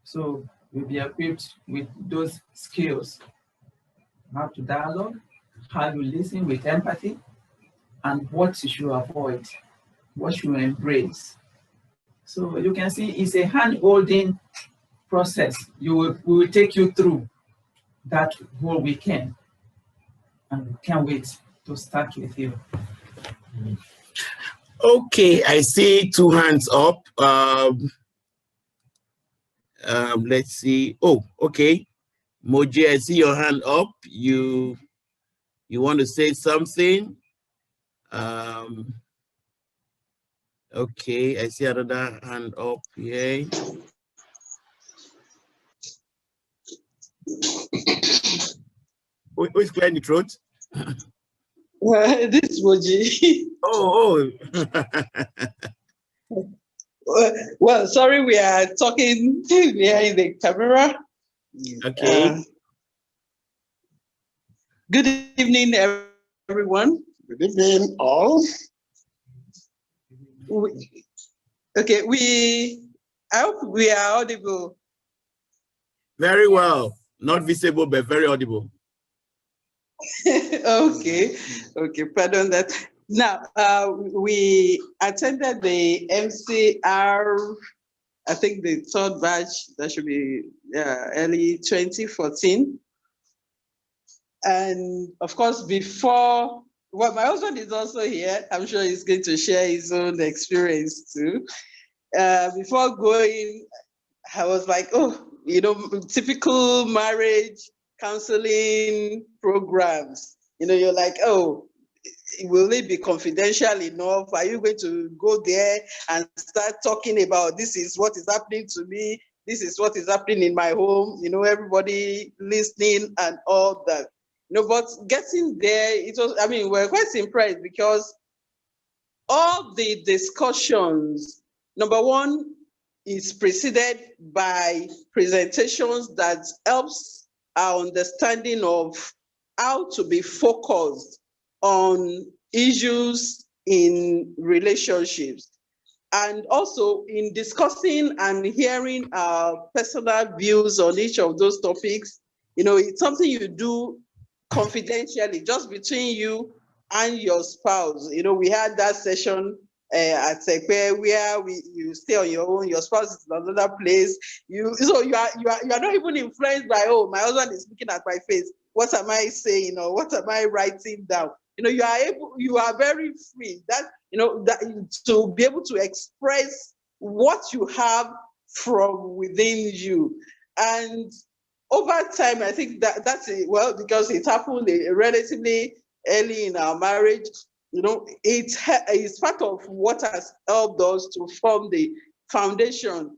So you'll be equipped with those skills: how to dialogue, how you listen with empathy, and what you should avoid, what you embrace. So you can see it's a hand-holding process. We will take you through that whole weekend, and we can't wait to start with you. Okay, I see 2 hands up. Let's see. Oh, okay. Moji, I see your hand up. You want to say something? Okay, I see another hand up here. Who is clearing the throat? This Moji. Oh. Well, sorry, we are talking behind the camera. Okay. Good evening, everyone. Good evening, all. Okay, I hope we are audible. Very well. Not visible, but very audible. Okay, pardon that. Now, we attended the MCR, I think the third batch, that should be early 2014. And of course, before, well, my husband is also here. I'm sure he's going to share his own experience too. Before going, I was like, oh, typical marriage counseling programs. You're like, oh, will it be confidential enough? Are you going to go there and start talking about this is what is happening to me? This is what is happening in my home, everybody listening and all that. But getting there, we're quite impressed because all the discussions, number one, is preceded by presentations that helps our understanding of how to be focused on issues in relationships. And also in discussing and hearing our personal views on each of those topics, it's something you do confidentially, just between you and your spouse. We had that session at Sekwe where you stay on your own, your spouse is in another place. You are not even influenced by, oh, my husband is looking at my face. What am I saying, or what am I writing down? You are very free that to be able to express what you have from within you. And over time, I think that's it. Well, because it happened relatively early in our marriage, it's part of what has helped us to form the foundation.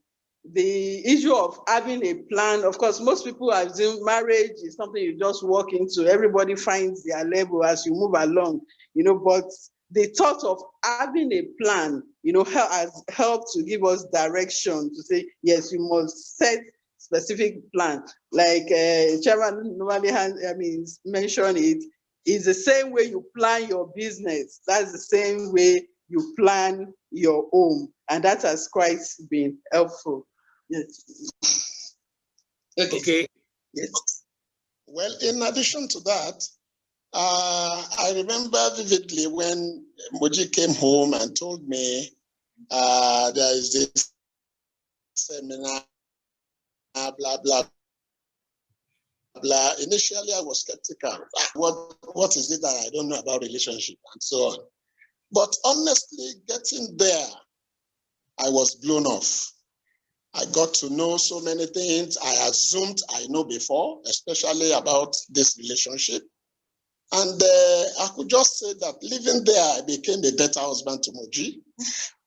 The issue of having a plan, of course, most people assume marriage is something you just walk into. Everybody finds their level as you move along, but the thought of having a plan, has helped to give us direction to say, yes, you must set specific plan. Like Chairman normally mentioned it, is the same way you plan your business. That's the same way you plan your home. And that has quite been helpful. Yes. Okay. Yes. Well, in addition to that, I remember vividly when Moji came home and told me there is this seminar, blah, blah, blah. Initially, I was skeptical. What is it that I don't know about relationship and so on? But honestly, getting there, I was blown off. I got to know so many things I assumed I know before, especially about this relationship. And I could just say that living there, I became a better husband to Moji.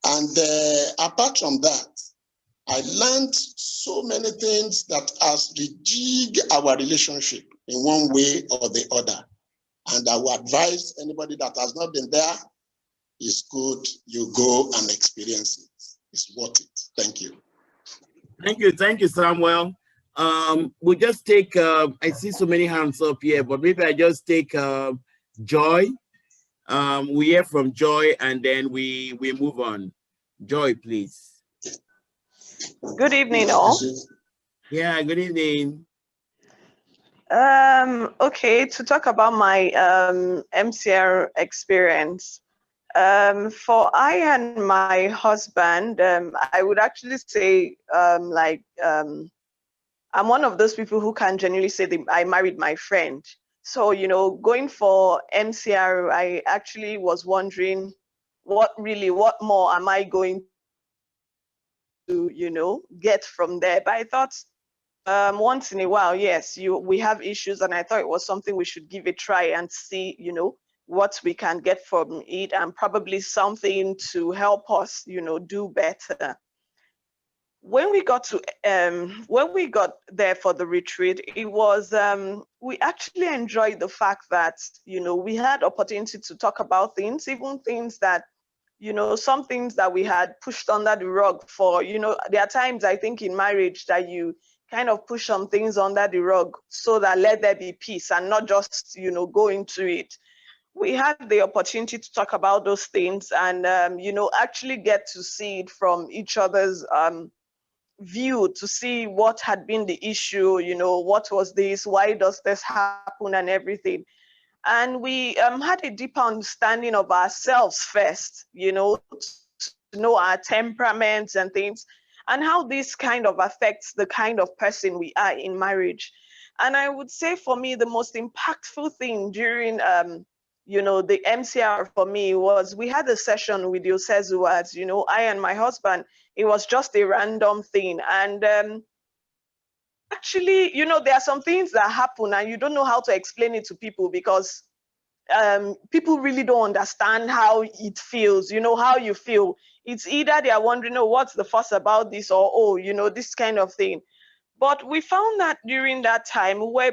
And apart from that, I learned so many things that has rejigged our relationship in one way or the other. And I would advise anybody that has not been there, it's good you go and experience it. It's worth it. Thank you. Thank you, Samuel. We'll just take, I see so many hands up here, but maybe I just take Joy. We hear from Joy and then we move on. Joy, please. Good evening, all. Yeah, good evening. Okay, to talk about my MCR experience. For I and my husband, I would actually say I'm one of those people who can genuinely say that I married my friend. So, going for MCR, I actually was wondering what more am I going to, get from there? But I thought once in a while, yes, we have issues, and I thought it was something we should give a try and see, what we can get from it, and probably something to help us, do better. When we got there for the retreat, it was we actually enjoyed the fact that we had opportunity to talk about things, even things that some things that we had pushed under the rug for. There are times I think in marriage that you kind of push some things under the rug so that let there be peace and not just go into it. we had the opportunity to talk about those things and, actually get to see it from each other's view, to see what had been the issue, what was this, why does this happen and everything. And we had a deeper understanding of ourselves first, to know our temperaments and things, and how this kind of affects the kind of person we are in marriage. And I would say for me, the most impactful thing during, the MCR for me was we had a session with Osezua. I and my husband, it was just a random thing. And actually, there are some things that happen and you don't know how to explain it to people because people really don't understand how it feels, how you feel. It's either they are wondering, oh, what's the fuss about this, or, oh, this kind of thing. But we found that during that time, we're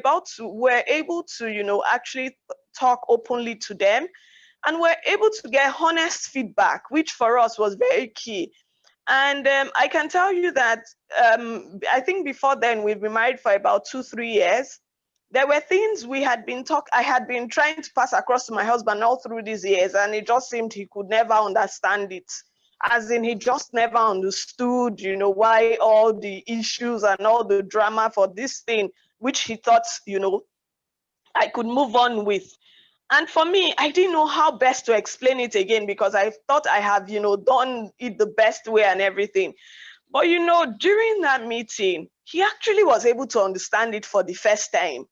able to, actually talk openly to them, and we're able to get honest feedback, which for us was very key. And I can tell you that I think before then, we've been married for about 2-3 years. There were things I had been trying to pass across to my husband all through these years, and it just seemed he could never understand it. As in, he just never understood, why all the issues and all the drama for this thing, which he thought, I could move on with. And for me, I didn't know how best to explain it again because I thought I have, done it the best way and everything. But, during that meeting, he actually was able to understand it for the first time.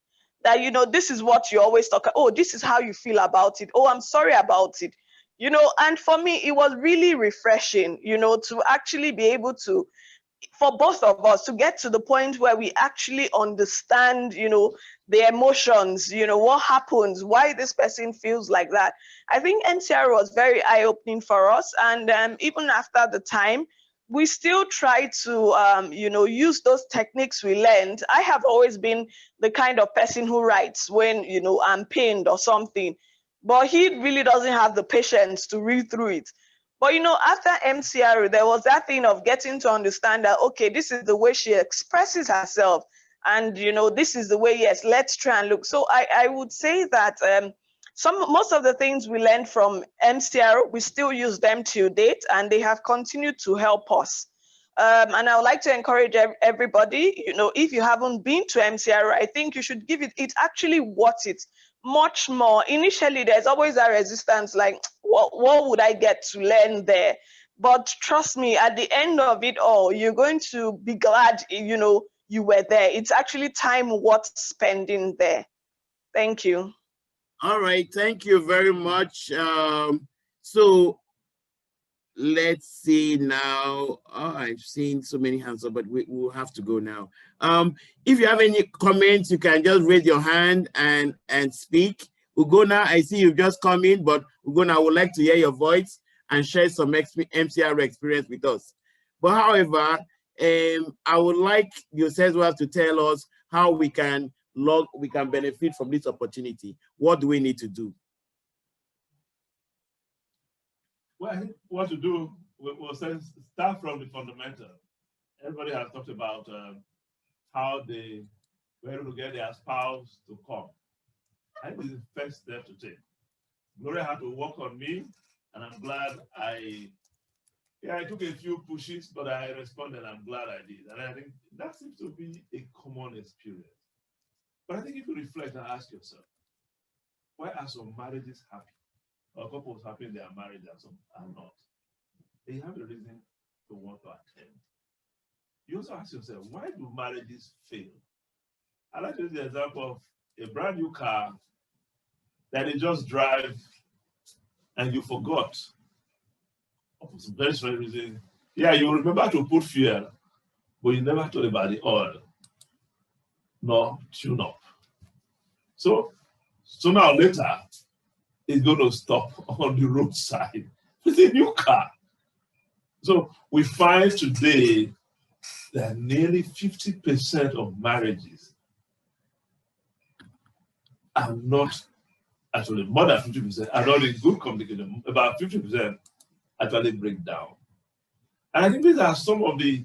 That, this is what you always talk about. Oh, this is how you feel about it. Oh, I'm sorry about it. And for me, it was really refreshing, to actually be able to, for both of us, to get to the point where we actually understand, the emotions, what happens, why this person feels like that. I think MCR was very eye-opening for us. And even after the time, we still try to, use those techniques we learned. I have always been the kind of person who writes when, I'm pained or something, but he really doesn't have the patience to read through it. But, after MCR, there was that thing of getting to understand that, okay, this is the way she expresses herself. And, this is the way, yes, let's try and look. So I would say that most of the things we learned from MCR, we still use them till date, and they have continued to help us. And I would like to encourage everybody, if you haven't been to MCR, I think you should give it. It's actually worth it much more. Initially, there's always a resistance, like, what would I get to learn there? But trust me, at the end of it all, you're going to be glad, you were there. It's actually time worth spending there. Thank you. All right, thank you very much. So let's see now. Oh, I've seen so many hands up, but we will have to go now. If you have any comments, you can just raise your hand and speak. Ugona, I see you've just come in, but Ugona, I would like to hear your voice and share some MCR experience with us. But however, I would like Osezua to tell us how we can benefit from this opportunity. What do we need to do? Well, I think what to do was start from the fundamental. Everybody has talked about how they were able to get their spouse to come. I think this is the first step to take. Gloria had to work on me, and I'm glad I took a few pushes, but I responded. I'm glad I did. And I think that seems to be a common experience. But I think if you reflect and ask yourself, why are some marriages happy? Or couples happy in their marriage and some are not? They have a reason to want to attend. You also ask yourself, why do marriages fail? I like to use the example of a brand new car that you just drive and you forgot. For some very strange reason. Yeah, you remember to put fuel, but you never thought about the oil, nor tune up. So sooner or later, it's going to stop on the roadside with a new car. So we find today that nearly 50% of marriages are not, actually more than 50%, are not in good communication. About 50% actually break down. And I think these are some of the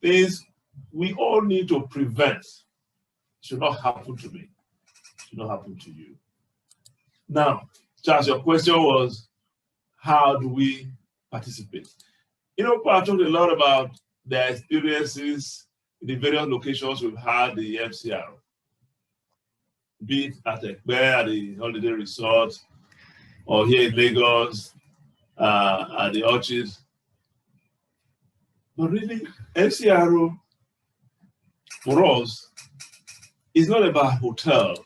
things we all need to prevent. It should not happen to me. It should not happen to you. Now, Charles, your question was, how do we participate? You know, Paul talked a lot about their experiences in the various locations we've had the MCR, be it at the holiday resort, or here in Lagos, at the Orchid. But really, MCRO for us is not about hotel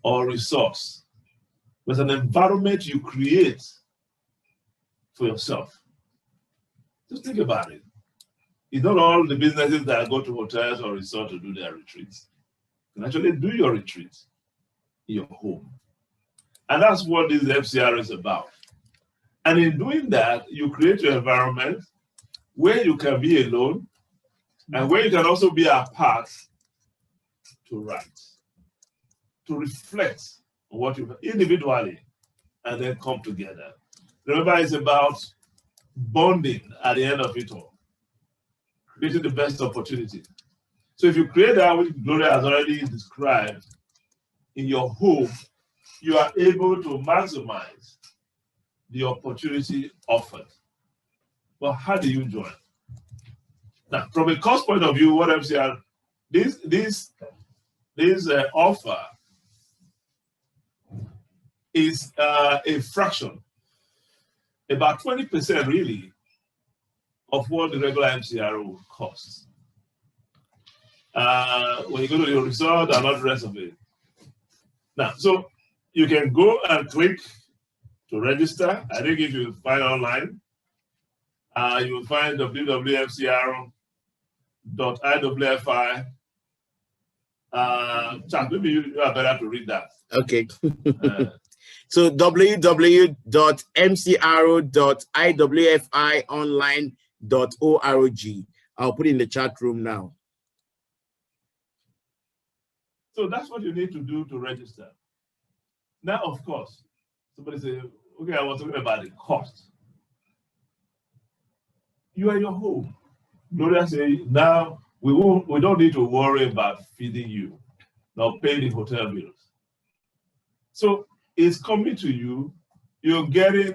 or resorts. It's an environment you create for yourself. Just think about it. It's not all the businesses that go to hotels or resorts to do their retreats. You can actually do your retreats in your home. And that's what this FCR is about. And in doing that, you create your environment where you can be alone and where you can also be apart to write, to reflect on what you individually, and then come together. Remember, it's about bonding at the end of it all, creating the best opportunity. So if you create that, which Gloria has already described, in your home, you are able to maximize the opportunity offered. But how do you join? Now, from a cost point of view, what MCR, this offer is a fraction, about 20% really, of what the regular MCR will cost. When you go to your resort and all the rest of it. Now, so you can go and click to register. I think if you find online, you will find www.mcr.iwfi. Chad, maybe you are better to read that. Okay. So www.mcr.iwfionline.org. I'll put it in the chat room now. So that's what you need to do to register. Now, of course, somebody say, okay, I was talking about the cost. You are in your home. Gloria say, now we don't need to worry about feeding you, nor paying the hotel bills. So it's coming to you, you're getting,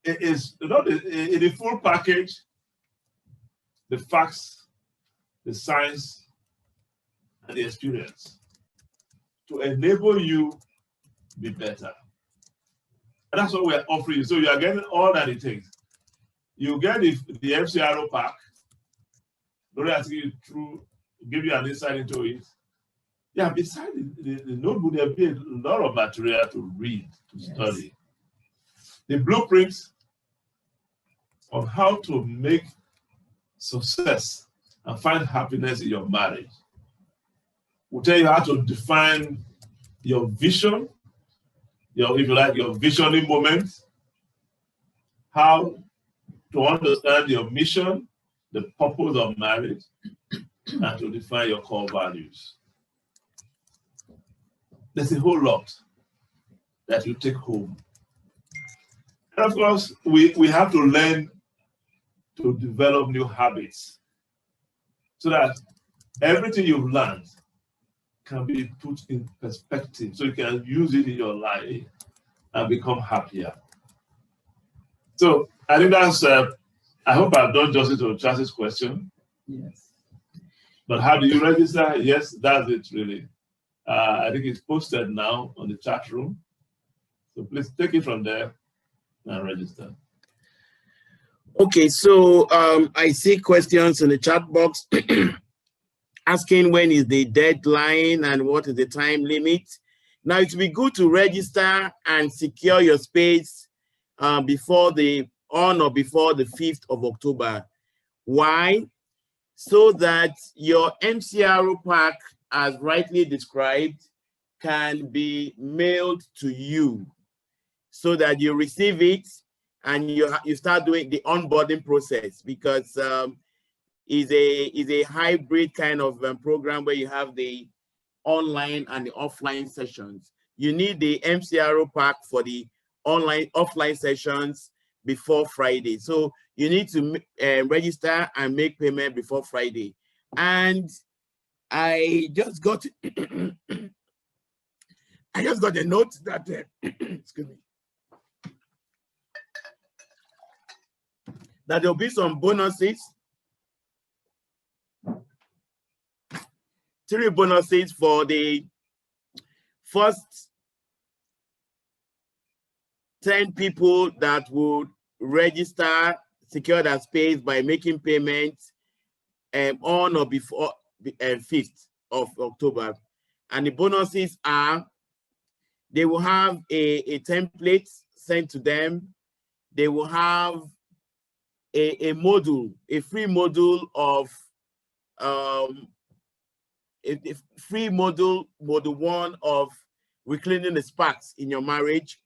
it's not in the full package, the facts, the science, and the experience to enable you to be better. And that's what we're offering you. So you are getting all that it takes. You get the FCRO pack. Gloria will give you an insight into it. Yeah, besides the notebook, there'll be a lot of material to read, to study. The blueprints on how to make success and find happiness in your marriage. We'll tell you how to define your vision, if you like, your visioning moments, how to understand your mission, the purpose of marriage, and to define your core values. There's a whole lot that you take home. And of course, we have to learn to develop new habits so that everything you've learned can be put in perspective so you can use it in your life and become happier. So I think that's, I hope I've done justice to Charles' question. Yes. But how do you register? Yes, that's it really. I think it's posted now on the chat room. So please take it from there and register. Okay, so I see questions in the chat box asking when is the deadline and what is the time limit. Now, it will be good to register and secure your space before the 5th of October. Why? So that your MCRO pack, as rightly described, can be mailed to you so that you receive it and you start doing the onboarding process, because is a hybrid kind of program where you have the online and the offline sessions. You need the MCRO pack for the offline sessions before Friday. So you need to register and make payment before Friday. And I just got I just got a note that, excuse me, that there'll be some bonuses. 3 bonuses for the first 10 people that would register, secure their space by making payments on or before the 5th of October. And the bonuses are, they will have a template sent to them. They will have a module, a free module of a free module 1 of reclaiming the sparks in your marriage.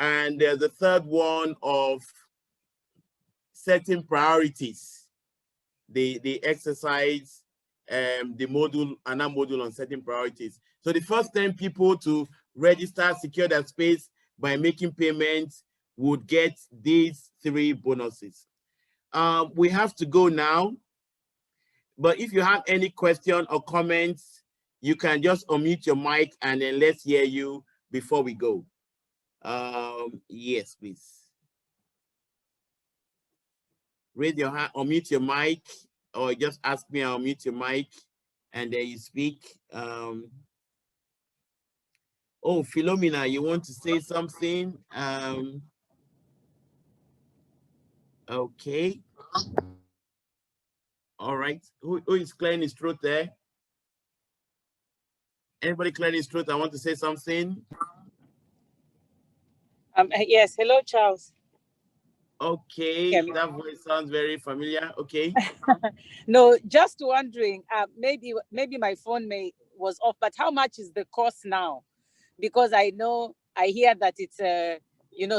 And there's the third one of setting priorities. The exercise, the module, another module on setting priorities. So the first 10 people to register, secure their space by making payments would get these 3 bonuses. We have to go now, but if you have any question or comments, you can just unmute your mic and then let's hear you before we go. Yes, please. Raise your hand, unmute your mic, or just ask me, I'll mute your mic, and then you speak. Oh, Philomena, you want to say something? Okay. All right. Who is clearing his throat there? Anybody clearing his throat? I want to say something. Yes. Hello, Charles. Okay, that voice sounds very familiar. Okay. No, just wondering. Maybe my phone was off. But how much is the cost now? Because I hear that it's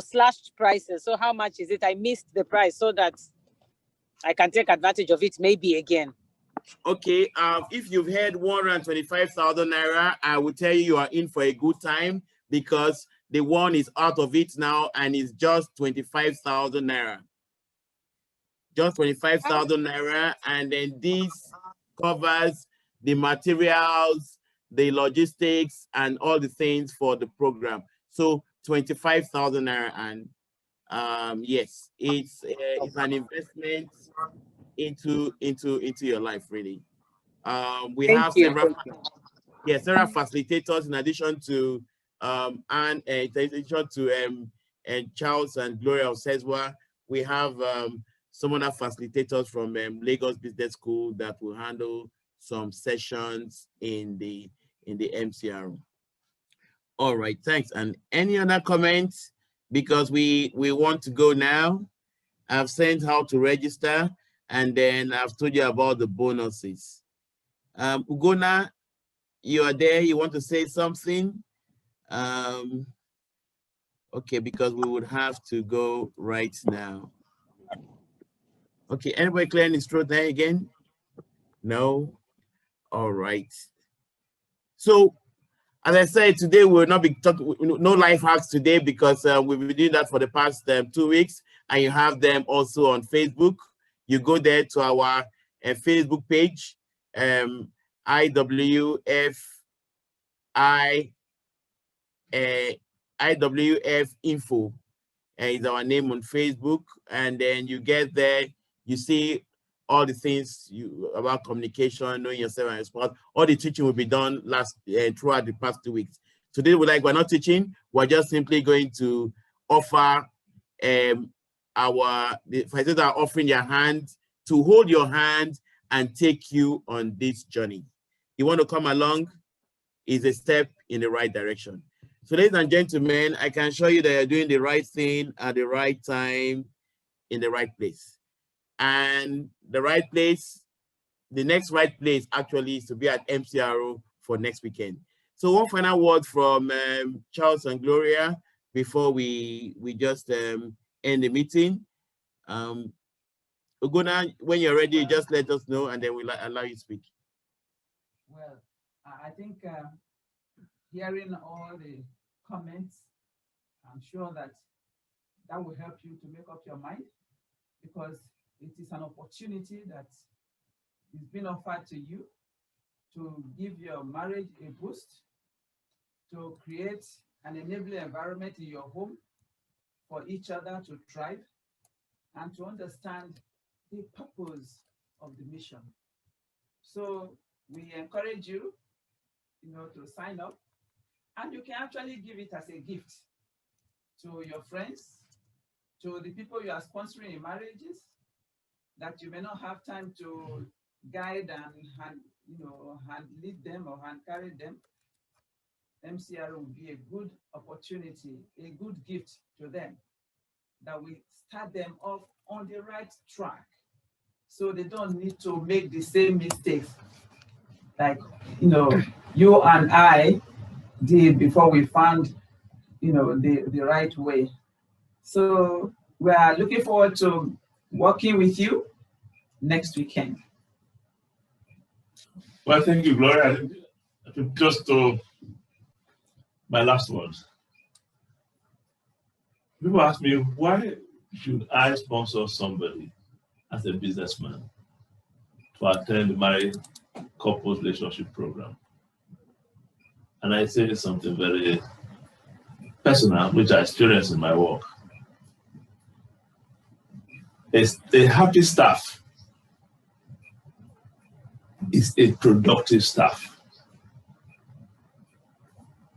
slashed prices. So how much is it? I missed the price so that I can take advantage of it maybe again. Okay. If you've had 125,000 naira, I will tell you are in for a good time, because the one is out of it now and it's just 25,000 naira. Just 25,000 naira, and then this covers the materials, the logistics, and all the things for the program. So 25,000 naira, and yes, it's an investment into your life, really. We have several facilitators in addition to Charles and Gloria Osezua. We have some other facilitators from Lagos Business School that will handle some sessions in the MCR. All right, thanks. And any other comments? Because we want to go now. I've sent how to register, and then I've told you about the bonuses. Ugona, you are there, you want to say something? Okay, because we would have to go right now. Okay, anybody clearing his throat there again? No? All right. So, as I said, today we will not be talking, no life hacks today, because we've been doing that for the past 2 weeks, and you have them also on Facebook. You go there to our Facebook page, IWF Info is our name on Facebook, and then you get there, you see all the things about communication, knowing yourself and your spouse. All the teaching will be done throughout the past 2 weeks. Today, we're not teaching, we're just simply going to offer the facilitators are offering their hand to hold your hand and take you on this journey. You want to come along? Is a step in the right direction. So, ladies and gentlemen, I can show you that you're doing the right thing at the right time, in the right place. And the right place, the next right place actually is to be at MCRO for next weekend. So one final word from Charles and Gloria before we just end the meeting. Ugona, when you're ready, just let us know, and then we'll allow you to speak. Well, I think hearing all the comments, I'm sure that will help you to make up your mind, because it is an opportunity that is being offered to you to give your marriage a boost, to create an enabling environment in your home for each other to thrive and to understand the purpose of the mission. So we encourage you, to sign up, and you can actually give it as a gift to your friends, to the people you are sponsoring in marriages that you may not have time to guide and hand lead them or hand carry them. MCR will be a good opportunity, a good gift to them that will start them off on the right track, so they don't need to make the same mistakes like you and I did before we found the right way. So we are looking forward to working with you next weekend. Well, thank you, Gloria. I think just to my last words. People ask me, why should I sponsor somebody as a businessman to attend the married couples relationship program? And I say something very personal, which I experience in my work. It's a happy staff is a productive staff.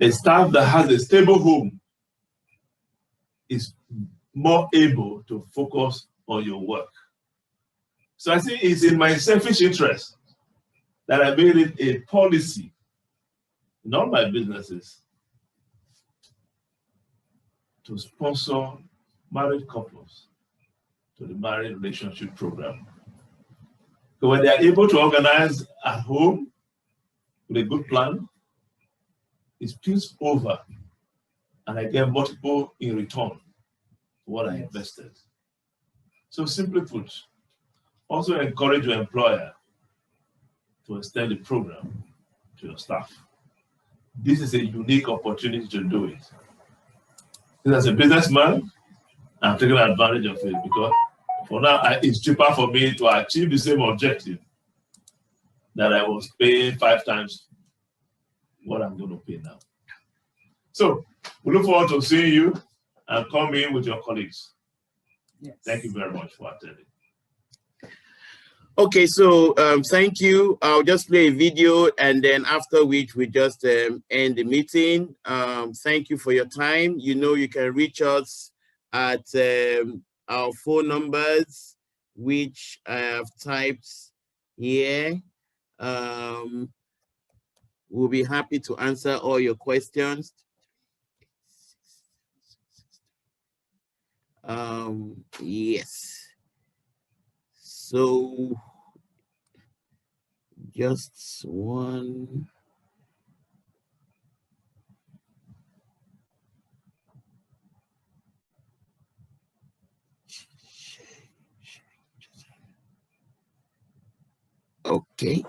A staff that has a stable home is more able to focus on your work. So I think it's in my selfish interest that I made it a policy in all my businesses to sponsor married couples to the marriage relationship program. So when they are able to organize at home with a good plan, it spills over and I get multiple in return for what I invested. So simply put, also encourage your employer to extend the program to your staff. This is a unique opportunity to do it. As a businessman, I'm taking advantage of it because for now, it's cheaper for me to achieve the same objective that I was paying 5 times what I'm going to pay now. So we look forward to seeing you and come in with your colleagues. Yes. Thank you very much for attending. Okay, so thank you. I'll just play a video and then after which we just end the meeting. Thank you for your time. You can reach us at our phone numbers, which I have typed here. We'll be happy to answer all your questions. Yes. So just one. Okay.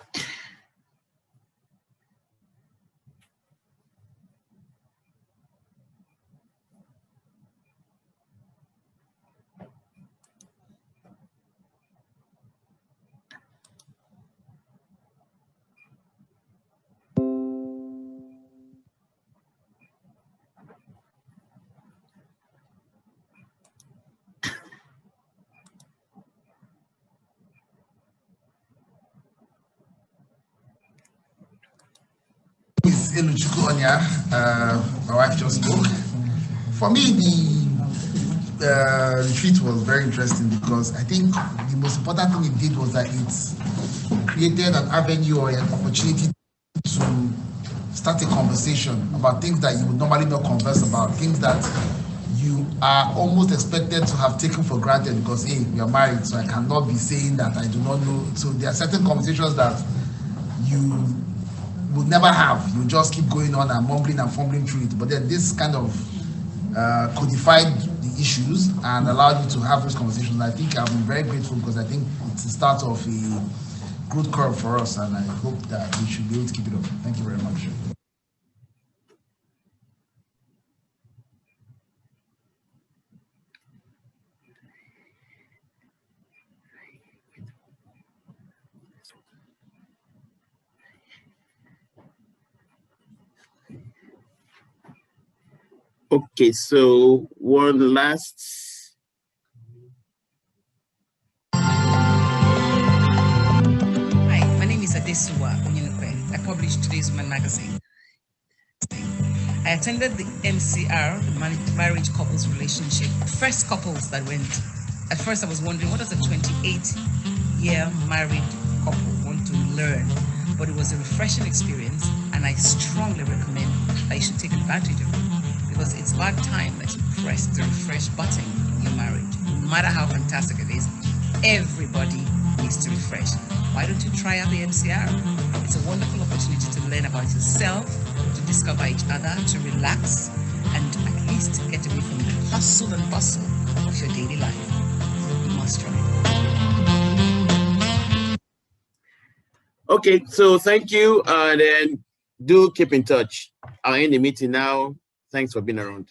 My wife just spoke. For me, the retreat was very interesting because I think the most important thing it did was that it created an avenue or an opportunity to start a conversation about things that you would normally not converse about, things that you are almost expected to have taken for granted because, hey, we are married, so I cannot be saying that I do not know. So there are certain conversations that you would never have. You just keep going on and mumbling and fumbling through it. But then this kind of codified the issues and allowed you to have those conversations. I think I'm very grateful because I think it's the start of a growth curve for us, and I hope that we should be able to keep it up. Thank you very much. Okay, so one last. Hi, my name is Osezua. I published today's Woman magazine. I attended the MCR, the Marriage Couples Relationship, first couples that went. At first I was wondering, what does a 28-year married couple want to learn? But it was a refreshing experience, and I strongly recommend that you should take advantage of it, because it's about time that you press the refresh button in your marriage. No matter how fantastic it is, everybody needs to refresh. Why don't you try out the MCR? It's a wonderful opportunity to learn about yourself, to discover each other, to relax, and at least get away from the hustle and bustle of your daily life. You must try. Okay, so thank you, and then do keep in touch. I'll end the meeting now. Thanks for being around.